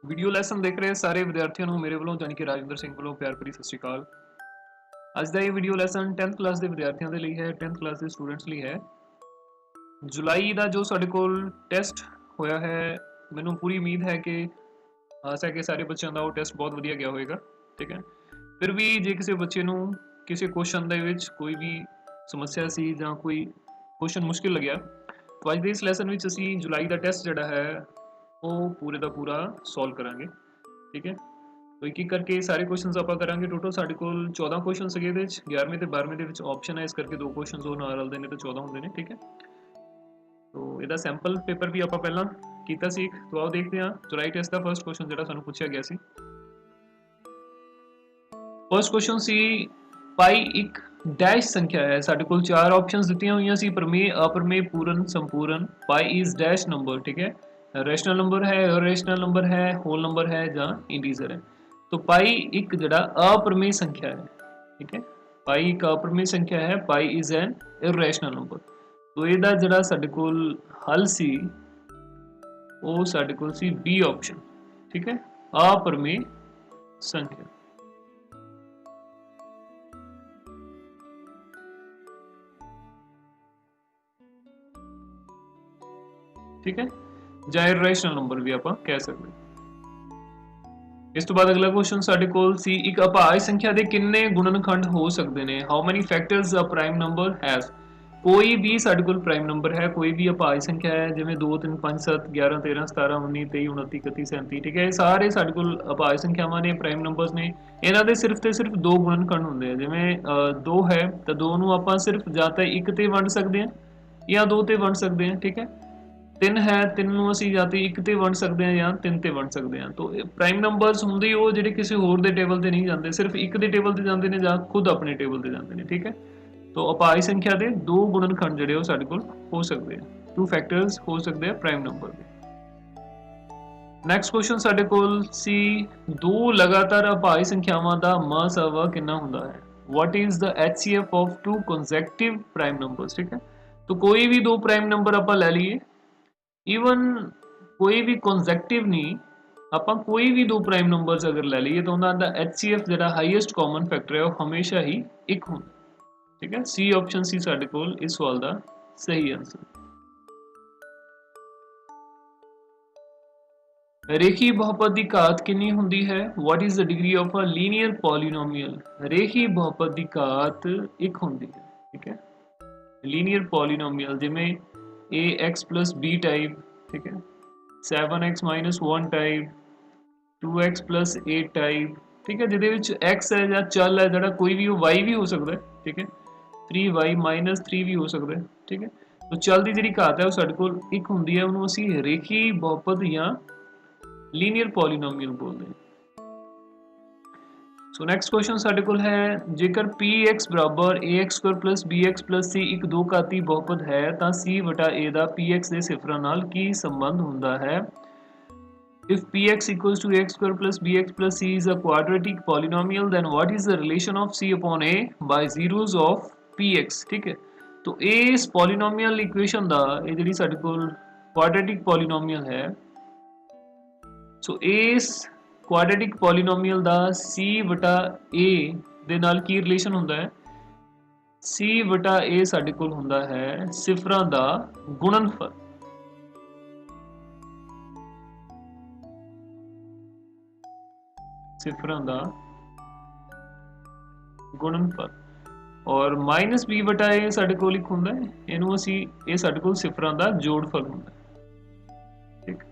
Video lesson ਦੇਖ ਰਹੇ ਸਾਰੇ ਵਿਦਿਆਰਥੀਆਂ ਨੂੰ ਮੇਰੇ ਵੱਲੋਂ ਜਾਨੀ ਕਿ ਰਾਜਿੰਦਰ ਸਿੰਘ ਵੱਲੋਂ ਪਿਆਰ ਭਰੀ ਸਤਿ ਸ਼੍ਰੀ ਅਕਾਲ। ਅੱਜ ਦਾ ਇਹ ਵੀਡੀਓ ਲੈਸਨ 10th ਕਲਾਸ ਦੇ ਵਿਦਿਆਰਥੀਆਂ ਦੇ ਲਈ ਹੈ, 10th ਕਲਾਸ ਦੇ ਸਟੂਡੈਂਟਸ ਲਈ ਹੈ। ਜੁਲਾਈ ਦਾ ਜੋ ਸਾਡੇ ਕੋਲ ਟੈਸਟ ਹੋਇਆ ਹੈ, ਮੈਨੂੰ ਪੂਰੀ ਉਮੀਦ ਹੈ ਕਿ ਆਸ ਹੈ ਕਿ ਸਾਰੇ ਬੱਚਿਆਂ ਦਾ ਉਹ ਟੈਸਟ ਬਹੁਤ ਵਧੀਆ ਗਿਆ ਹੋਵੇਗਾ। ਠੀਕ ਹੈ, ਫਿਰ ਵੀ ਜੇ ਕਿਸੇ ਬੱਚੇ ਨੂੰ ਕਿਸੇ ਕੁਐਸਚਨ ਦੇ ਵਿੱਚ ਕੋਈ ਵੀ ਸਮੱਸਿਆ ਸੀ ਜਾਂ ਕੋਈ ਕੁਐਸਚਨ ਮੁਸ਼ਕਿਲ ਲੱਗਿਆ, ਤਾਂ ਅੱਜ ਦੇ ਇਸ ਲੈਸਨ ਵਿੱਚ ਅਸੀਂ ਜੁਲਾਈ ਦਾ ਟੈਸਟ ਜਿਹੜਾ ਹੈ ਉਹ ਪੂਰੇ ਦਾ ਪੂਰਾ ਸੋਲਵ ਕਰਾਂਗੇ। ठीक है, तो एक एक करके सारे क्वेश्चंस ਆਪਾਂ ਕਰਾਂਗੇ। ਟੋਟਲ ਸਾਡੇ ਕੋਲ 14 क्वेश्चन ਸੀਗੇ ਇਹਦੇ ਵਿੱਚ, 11ਵੇਂ ਤੇ 12ਵੇਂ ਦੇ ਵਿੱਚ ਆਪਸ਼ਨ ਹੈ, ਇਸ ਕਰਕੇ ਦੋ क्वेश्चंस ਉਹ ਨਾਲ ਰਲਦੇ ਨੇ ਤੇ 14 ਹੁੰਦੇ ਨੇ। ਠੀਕ ਹੈ, तो ਇਹਦਾ ਸੈਂਪਲ ਪੇਪਰ ਵੀ ਆਪਾਂ ਪਹਿਲਾਂ ਕੀਤਾ ਸੀ। तो ਆਓ ਦੇਖਦੇ ਹਾਂ ਜੁਲਾਈ ਟੈਸਟ ਦਾ ਫਰਸਟ क्वेश्चन ਜਿਹੜਾ ਸਾਨੂੰ ਪੁੱਛਿਆ ਗਿਆ ਸੀ। ਫਰਸਟ क्वेश्चन ਸੀ ਪਾਈ ਇੱਕ ਡੈਸ਼ ਸੰਖਿਆ ਹੈ। ਸਾਡੇ ਕੋਲ ਚਾਰ ਆਪਸ਼ਨਸ ਦਿੱਤੀਆਂ ਹੋਈਆਂ ਸੀ, ਪ੍ਰਮੇय, अपरमेय, पूर्ण, संपूर्ण। Pi is dash number. ठीक है, रैशनल नंबर है, इरेशनल नंबर है, होल नंबर है ਜਾਂ इंटीजर है। तो पाई एक जड़ा अपरमेय संख्या है। ठीक है, पाई एक अपरमेय संख्या है, pi is an irrational number. तो ਇਹਦਾ ਜਿਹੜਾ ਸਾਡੇ ਕੋਲ ਹੱਲ ਸੀ ਉਹ ਸਾਡੇ ਕੋਲ ਸੀ बी ऑप्शन। ठीक है, अपरमेय संख्या। ठीक है, ਜਾਂ ਇਰੇਸ਼ਨਲ ਨੰਬਰ ਵੀ ਆਪਾਂ ਕਹਿ ਸਕਦੇ। ਇਸ ਤੋਂ ਬਾਅਦ ਅਗਲਾ ਕੁਐਸਚਨ ਸਾਡੇ ਕੋਲ ਸੀ ਇੱਕ ਅਭਾਜ ਸੰਖਿਆ ਦੇ ਕਿੰਨੇ ਗੁਣਨਖੰਡ ਹੋ ਸਕਦੇ ਨੇ। How many factors a prime number has. ਕੋਈ ਵੀ ਸਾਡੇ ਕੋਲ ਪ੍ਰਾਈਮ ਨੰਬਰ ਹੈ, ਕੋਈ ਵੀ ਅਭਾਜ ਸੰਖਿਆ ਹੈ, ਜਿਵੇਂ 2 3 5 7 11 13 17 19 23 29 31 37। ਠੀਕ ਹੈ, ਇਹ ਸਾਰੇ ਸਾਡੇ ਕੋਲ ਅਭਾਜ ਸੰਖਿਆਵਾਂ ਨੇ, ਪ੍ਰਾਈਮ ਨੰਬਰਸ ਨੇ। ਇਹਨਾਂ ਦੇ ਸਿਰਫ ਤੇ ਸਿਰਫ ਦੋ ਗੁਣਨਖੰਡ ਹੁੰਦੇ ਆ। ਜਿਵੇਂ 2 ਹੈ ਤਾਂ 2 ਨੂੰ ਆਪਾਂ ਸਿਰਫ ਜਾਂ ਤਾਂ 1 ਤੇ ਵੰਡ ਸਕਦੇ ਹਾਂ ਜਾਂ 2 ਤੇ ਵੰਡ ਸਕਦੇ ਹਾਂ। ਠੀਕ ਹੈ, 3 ਹੈ, 3 ਨੂੰ ਅਸੀਂ ਜਾਂ ਤੇ 1 ਤੇ ਵੰਡ ਸਕਦੇ ਹਾਂ ਜਾਂ 3 ਤੇ ਵੰਡ ਸਕਦੇ ਹਾਂ। तो ਪ੍ਰਾਈਮ ਨੰਬਰਸ ਹੁੰਦੇ ਉਹ ਜਿਹੜੇ ਕਿਸੇ ਹੋਰ ਦੇ ਟੇਬਲ ਤੇ ਨਹੀਂ ਜਾਂਦੇ, ਸਿਰਫ ਇੱਕ ਦੇ ਟੇਬਲ ਤੇ ਜਾਂਦੇ ਨੇ ਜਾਂ ਖੁਦ ਆਪਣੇ ਟੇਬਲ ਤੇ ਜਾਂਦੇ ਨੇ। ਠੀਕ ਹੈ, तो ਅਭਾਜ ਸੰਖਿਆ ਦੇ ਦੋ ਗੁਣਨਖੰਡ ਜਿਹੜੇ ਉਹ ਸਾਡੇ ਕੋਲ ਹੋ ਸਕਦੇ ਆ, 2 ਫੈਕਟਰਸ ਹੋ ਸਕਦੇ ਆ ਪ੍ਰਾਈਮ ਨੰਬਰ ਦੇ। ਨੈਕਸਟ ਕੁਐਸਚਨ ਸਾਡੇ ਕੋਲ ਸੀ ਦੋ ਲਗਾਤਾਰ ਅਭਾਜ ਸੰਖਿਆਵਾਂ ਦਾ ਮਹਾਸਵਾ ਕਿੰਨਾ ਹੁੰਦਾ ਹੈ। What is the HCF of 2 consecutive prime numbers. ठीक है, तो कोई भी दो प्राइम नंबर आप ले लीए, ਈਵਨ ਕੋਈ ਵੀ ਕੰਸੈਕਟਿਵ ਨਹੀਂ, ਆਪਾਂ ਕੋਈ ਵੀ ਦੋ ਪ੍ਰਾਈਮ ਨੰਬਰਸ ਅਗਰ ਲੈ ਲਈਏ ਤਾਂ ਉਹਨਾਂ ਦਾ HCF ਜਿਹੜਾ ਹਾਈਐਸਟ ਕਾਮਨ ਫੈਕਟਰ ਹੈ ਉਹ ਹਮੇਸ਼ਾ ਹੀ 1 ਹੁੰਦਾ। ਠੀਕ ਹੈ, ਸੀ ਆਪਸ਼ਨ ਸੀ ਸਾਡੇ ਕੋਲ ਇਸ ਸਵਾਲ ਦਾ ਸਹੀ ਆਨਸਰ। ਰੇਖੀ ਬਹੁਪਦ ਦੀ ਘਾਤ ਕਿੰਨੀ ਹੁੰਦੀ ਹੈ। What is the degree of a linear polynomial. ਰੇਖੀ ਬਹੁਪਦ ਦੀ ਘਾਤ 1 ਹੁੰਦੀ ਹੈ। ਠੀਕ ਹੈ, ਲੀਨੀਅਰ ਪੋਲੀਨੋਮੀਅਲ ਜਿਵੇਂ ax plus b टाइप। ठीक है, 7x minus 1 type, 2x plus 8 type. ठीक है, ਜਿਹਦੇ ਵਿੱਚ x ਹੈ ਜਾਂ ਚੱਲ ਹੈ ਜਿਹੜਾ ਕੋਈ ਵੀ, ਉਹ y ਵੀ ਹੋ ਸਕਦਾ ਹੈ। ਠੀਕ ਹੈ, 3y minus 3 ਵੀ ਹੋ ਸਕਦਾ ਹੈ। ਠੀਕ ਹੈ, तो ਚੱਲ ਦੀ ਜਿਹੜੀ ਘਾਤ ਹੈ ਉਹ ਸਾਡੇ ਕੋਲ 1 ਹੁੰਦੀ ਹੈ, ਉਹਨੂੰ ਅਸੀਂ ਰੇਖੀ ਬਹੁਪਦ ਜਾਂ ਲੀਨੀਅਰ ਪੋਲੀਨੋਮੀਅਲ ਬੋਲਦੇ ਹਾਂ। ਸੋ ਨੈਕਸਟ ਕੁਐਸਚਨ ਸਾਡੇ ਕੋਲ ਹੈ ਜੇਕਰ px ਬਰਾਬਰ ax Square plus bx plus c ਇੱਕ ਦੋ ਘਾਤੀ ਬਹੁਪਦ ਹੈ ਤਾਂ c ਵਟਾ a ਦਾ px ਦੇ ਸਿਫਰਾਂ ਨਾਲ ਕੀ ਸੰਬੰਧ ਹੁੰਦਾ ਹੈ। if px equals to ax square plus bx plus c is a quadratic polynomial then what is the relation of c upon a by zeros of px। ठीक है, तो इस polynomial equation ਦਾ ਇਹ ਜਿਹੜੀ ਸਾਡੇ ਕੋਲ quadratic polynomial ਹੈ, ਸੋ ਇਸ ਕੁਆਡਰੇਟਿਕ ਪੋਲੀਨੋਮੀਅਲ ਦਾ c ਵਟਾ a ਦੇ ਨਾਲ ਕੀ ਰਿਲੇਸ਼ਨ ਹੁੰਦਾ ਹੈ। c ਵਟਾ a ਸਾਡੇ ਕੋਲ ਹੁੰਦਾ ਹੈ ਸਿਫਰਾਂ ਦਾ ਗੁਣਨਫਲ। ਸਿਫਰਾਂ ਦਾ ਗੁਣਨਫਲ ਔਰ ਮਾਈਨਸ b ਵਟਾ a ਸਾਡੇ ਕੋਲ ਇੱਕ ਹੁੰਦਾ ਹੈ, ਇਹਨੂੰ ਅਸੀਂ, ਇਹ ਸਾਡੇ ਕੋਲ ਸਿਫਰਾਂ ਦਾ ਜੋੜਫਲ ਹੁੰਦਾ ਹੈ। ਠੀਕ,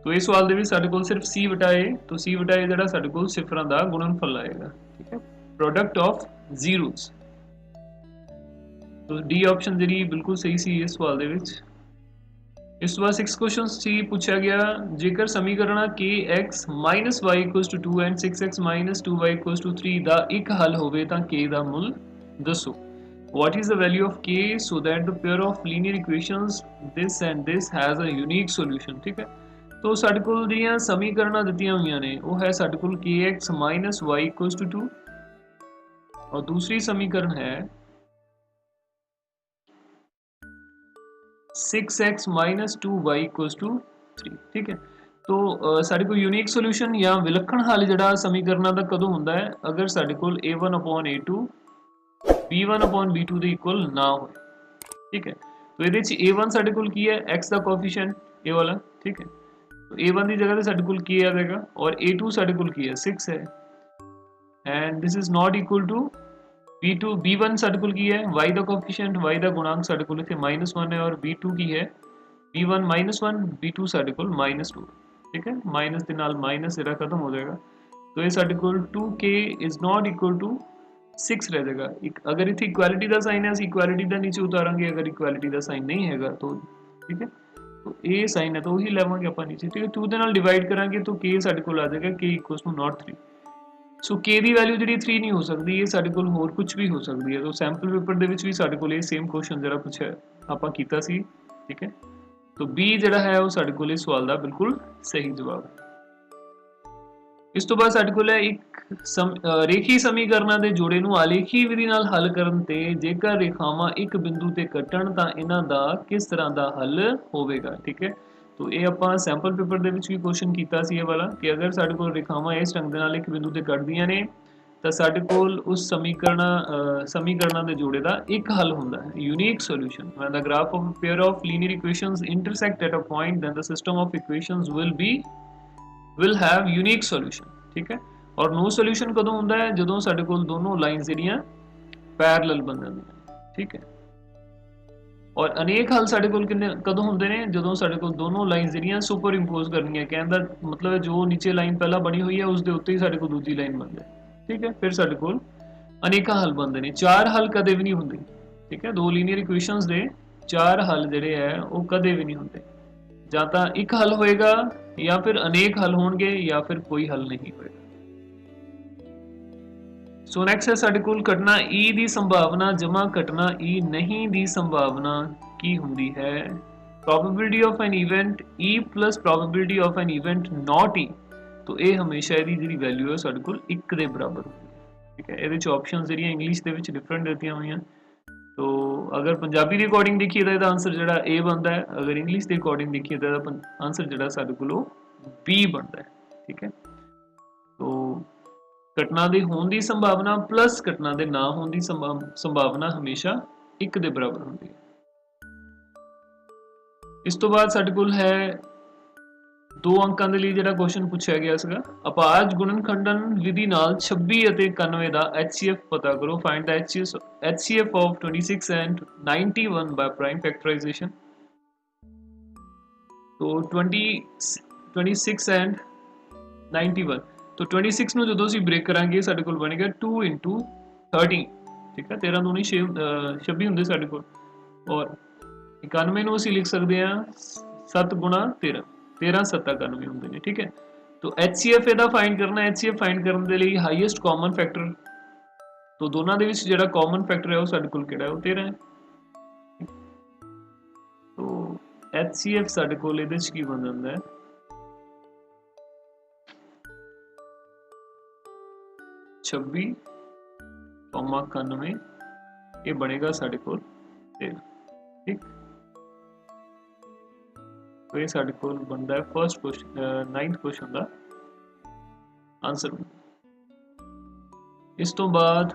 तो इस सवाल ਦੇ ਵਿੱਚ ਸਾਡੇ ਕੋਲ ਸਿਰਫ c ਵਟਾ a, तो c ਵਟਾ a ਜਿਹੜਾ ਸਾਡੇ ਕੋਲ ਸਿਫਰਾਂ ਦਾ ਗੁਣਨਫਲ ਆਏਗਾ। ਠੀਕ ਹੈ, ਪ੍ਰੋਡਕਟ ਆਫ ਜ਼ੀਰੋਜ਼। तो डी ਆਪਸ਼ਨ ਜਿਹੜੀ ਬਿਲਕੁਲ ਸਹੀ ਸੀ ਇਸ ਸਵਾਲ ਦੇ ਵਿੱਚ। ਇਸ ਤੋਂ ਬਾਅਦ 6 ਕੁਐਸਚਨ ਸੀ ਪੁੱਛਿਆ ਗਿਆ ਜੇਕਰ ਸਮੀਕਰਣ kx y 2 and 6x 2y 3 ਦਾ ਇੱਕ ਹੱਲ ਹੋਵੇ ਤਾਂ k ਦਾ ਮੁੱਲ ਦੱਸੋ। What is the value of k so that the pair of linear equations this and this has a unique solution। ठीक है, तो ਸਾਡੇ ਕੋਲ ਦੀਆਂ ਸਮੀਕਰਨਾਂ ਦਿੱਤੀਆਂ ਹੋਈਆਂ ਨੇ, ਉਹ ਹੈ ਸਾਡੇ ਕੋਲ kx y 2 और दूसरी समीकरण है 6x minus 2y equals to 3। ठीक है, तो ਸਾਡੇ ਕੋਲ यूनिक ਸੋਲੂਸ਼ਨ ਜਾਂ ਵਿਲੱਖਣ ਹੱਲ ਜਿਹੜਾ ਸਮੀਕਰਨਾਂ ਦਾ ਕਦੋਂ ਹੁੰਦਾ ਹੈ, ਅਗਰ ਸਾਡੇ ਕੋਲ a1/a2 b1/b2 ਦੇ ਇਕੁਅਲ ਨਾ ਹੋਏ। ठीक है, तो ਇਹਦੇ ਚ a1 ਸਾਡੇ ਕੋਲ ਕੀ ਹੈ, x ਦਾ ਕੋਐਫੀਸ਼ੀਐਂਟ ਇਹ ਵਾਲਾ। ठीक है, तो a1 ਦੀ ਜਗ੍ਹਾ ਤੇ ਸਾਡੇ ਕੋਲ ਕੀ ਆ ਜਾਏਗਾ, और a2 ਸਾਡੇ ਕੋਲ ਕੀ ਹੈ, 6 ਹੈ। And this is not equal to b2 b1 ਸਾਡੇ ਕੋਲ ਕੀ ਹੈ, y ਦਾ ਕੋਐਫੀਸ਼ੀਐਂਟ y ਦਾ ਗੁਣਾਂਕ ਸਾਡੇ ਕੋਲ ਇੱਥੇ -1 ਹੈ, और b2 ਕੀ ਹੈ, b1 -1 b2 ਸਾਡੇ ਕੋਲ -2। ठीक है, माइनस के नाल माइनस जरा खत्म हो जाएगा, तो ये साडे कोल 2k is not equal to 6 रह जाएगा। अगर इतनी इक्वालिटी का साइन है, असं इक्वालिटी का नीचे उतारांगे, अगर इक्वालिटी का साइन नहीं हैगा तो ठीक है, तो ये साइन है तो वही लेवांगे आप नीचे। ठीक है, 2 के नाल डिवाइड करांगे तो k साडे कोल आ जाएगा k equals to not 3। So k की वैल्यू जी 3 नहीं हो सकती, ये साडे कोल होर कुछ भी हो सकती है। तो सैंपल पेपर दे विच भी साडे कोल ये सेम क्वेश्चन जरा पूछा आपां कीता सी। ठीक है, तो बी ਜਿਹੜਾ ਹੈ ਉਹ ਸਾਡੇ ਕੋਲ ਇਸ ਸਵਾਲ ਦਾ ਬਿਲਕੁਲ ਸਹੀ ਜਵਾਬ ਹੈ। ਇਸ ਤੋਂ ਬਾਅਦ ਸਾਡੇ ਕੋਲ ਹੈ ਇੱਕ ਰੇਖੀ ਸਮੀਕਰਨਾਂ ਦੇ ਜੋੜੇ ਨੂੰ ਆਲੇਖੀ ਵਿਧੀ ਨਾਲ ਹੱਲ ਕਰਨ ਤੇ ਜੇਕਰ ਰੇਖਾਵਾਂ ਇੱਕ ਬਿੰਦੂ ਤੇ ਕੱਟਣ ਤਾਂ ਇਹਨਾਂ ਦਾ ਕਿਸ ਤਰ੍ਹਾਂ ਦਾ ਹੱਲ ਹੋਵੇਗਾ। ਠੀਕ ਹੈ, तो ये ਆਪਾਂ ਸੈਂਪਲ ਪੇਪਰ ਦੇ ਵਿੱਚ ਵੀ ਕੁਐਸਚਨ ਕੀਤਾ ਸੀ ਇਹ ਵਾਲਾ ਕਿ ਅਗਰ ਸਾਡੇ ਕੋਲ ਰੇਖਾਵਾਂ ਇਸ ਢੰਗ ਦੇ ਨਾਲ ਇੱਕ ਬਿੰਦੂ ਤੇ ਕੱਟਦੀਆਂ ਨੇ ਤਾਂ ਸਾਡੇ ਕੋਲ ਉਸ ਸਮੀਕਰਨਾਂ ਦੇ ਜੋੜੇ ਦਾ ਇੱਕ ਹੱਲ ਹੁੰਦਾ ਹੈ, unique solution. when the graph of a pair of linear equations intersect at a point then the system of equations will have unique solution। ठीक है, और नो सॉल्यूशन कदों ਹੁੰਦਾ है, ਜਦੋਂ ਸਾਡੇ ਕੋਲ ਦੋਨੋਂ ਲਾਈਨਸ ਜਿਹੜੀਆਂ ਪੈਰਲਲ ਬਣ ਜਾਂਦੀਆਂ। ठीक है, और अनेक हल ਸਾਡੇ ਕੋਲ ਕਿੰਨੇ ਕਦੋਂ ਹੁੰਦੇ ਨੇ, ਜਦੋਂ ਸਾਡੇ ਕੋਲ ਦੋਨੋਂ ਲਾਈਨਸ ਜਿਹੜੀਆਂ ਸੁਪਰ ਇੰਪੋਜ਼ ਕਰਨੀਆਂ। ਕਹਿਣ ਦਾ ਮਤਲਬ ਹੈ ਜੋ ਨੀਚੇ ਲਾਈਨ ਪਹਿਲਾਂ ਬਣੀ ਹੋਈ ਹੈ ਉਸ ਦੇ ਉੱਤੇ ਹੀ ਸਾਡੇ ਕੋਲ ਦੂਜੀ ਲਾਈਨ ਬਣ ਜਾਏ। ठीक है, फिर ਸਾਡੇ ਕੋਲ ਅਨੇਕਾਂ ਹੱਲ ਬਣਦੇ ਨੇ, ਚਾਰ ਹੱਲ ਕਦੇ ਵੀ ਨਹੀਂ ਹੁੰਦੇ। ठीक है, दो ਲੀਨੀਅਰ ਇਕੁਏਸ਼ਨਸ ਦੇ ਚਾਰ ਹੱਲ ਜਿਹੜੇ ਹੈ ਉਹ ਕਦੇ ਵੀ ਨਹੀਂ ਹੁੰਦੇ, ਜਾਂ ਤਾਂ ਇੱਕ ਹੱਲ ਹੋਏਗਾ ਜਾਂ ਫਿਰ ਅਨੇਕ ਹੱਲ ਹੋਣਗੇ ਜਾਂ ਫਿਰ ਕੋਈ ਹੱਲ ਨਹੀਂ ਹੋਏਗਾ। ਸੋ ਨੈਕਸਟ ਹੈ ਸਾਡੇ ਕੋਲ ਘਟਨਾ E ਦੀ ਸੰਭਾਵਨਾ ਜਮਾ ਘਟਨਾ E ਨਹੀਂ ਦੀ ਸੰਭਾਵਨਾ ਕੀ ਹੁੰਦੀ ਹੈ। Probability of N event E plus probability of N event not E, तो ये हमेशा ਇਹਦੀ ਜਿਹੜੀ ਵੈਲਿਊ ਹੈ ਸਾਡੇ ਕੋਲ 1 ਦੇ ਬਰਾਬਰ ਹੁੰਦੀ ਹੈ। ठीक है, ਇਹਦੇ ਚ ਆਪਸ਼ਨਸ ਜਿਹੜੀਆਂ ਇੰਗਲਿਸ਼ ਦੇ ਵਿੱਚ ਡਿਫਰੈਂਟ ਦਿੱਤੀਆਂ ਹੋਈਆਂ। तो अगर पंजाबी के अकॉर्डिंग देखिए तो ਇਹਦਾ ਆਨਸਰ ਜਿਹੜਾ A ਬਣਦਾ ਹੈ, अगर इंग्लिश के अकॉर्डिंग देखिए तो ਇਹਦਾ ਆਨਸਰ ਜਿਹੜਾ ਸਾਡੇ ਕੋਲ B ਬਣਦਾ ਹੈ। ठीक है, तो घटना ਦੇ ਹੋਣ ਦੀ ਸੰਭਾਵਨਾ ਪਲੱਸ ਘਟਨਾ ਦੇ ਨਾ ਹੋਣ ਦੀ ਸੰਭਾਵਨਾ ਹਮੇਸ਼ਾ 1 ਦੇ ਬਰਾਬਰ ਹੁੰਦੀ ਹੈ। ਇਸ ਤੋਂ ਬਾਅਦ ਸਾਡੇ ਕੋਲ ਹੈ 2 ਅੰਕਾਂ ਦੇ ਲਈ ਜਿਹੜਾ ਕੁਐਸਚਨ ਪੁੱਛਿਆ ਗਿਆ ਸੀਗਾ, ਅਪਾਜ ਗੁਣਨਖੰਡਨ ਵਿਧੀ ਨਾਲ 26 ਅਤੇ 91 ਦਾ HCF ਪਤਾ ਕਰੋ। Find the HCF of 26 and 91 by prime factorization। तो 26 and 91, तो 26 ਨੂੰ ਜਦੋਂ ਅਸੀਂ ਬ੍ਰੇਕ ਕਰਾਂਗੇ ਸਾਡੇ ਕੋਲ ਬਣੇਗਾ 2 into 13। ਠੀਕ ਹੈ, 13 ਦੂਣੀ 26 ਹੁੰਦੇ ਸਾਡੇ ਕੋਲ, ਔਰ 91 ਨੂੰ ਅਸੀਂ ਲਿਖ ਸਕਦੇ ਹਾਂ 7 ਗੁਣਾ 13, 13 7 91 ਹੁੰਦੇ ਨੇ। ठीक है, तो HCF ਇਹਦਾ ਫਾਈਂਡ ਕਰਨਾ। HCF ਫਾਈਂਡ ਕਰਨ ਦੇ ਲਈ ਹਾਈਐਸਟ ਕਾਮਨ ਫੈਕਟਰ, तो ਦੋਨਾਂ ਦੇ ਵਿੱਚ ਜਿਹੜਾ ਕਾਮਨ ਫੈਕਟਰ ਹੈ ਉਹ ਸਾਡੇ ਕੋਲ ਕਿਹੜਾ ਹੈ, ਉਹ 13 ਹੈ। तो HCF ਸਾਡੇ ਕੋਲ ਇਹਦੇ ਵਿੱਚ ਕੀ ਬਣ ਜਾਂਦਾ ਹੈ, 26, 91, ਇਹ ਬਣੇਗਾ ਸਾਡੇ ਕੋਲ 13। ठीक, तो ये साडे कोल बनता है फर्स्ट क्वेश्चन 9th क्वेश्चन का आंसर। इस तो बाद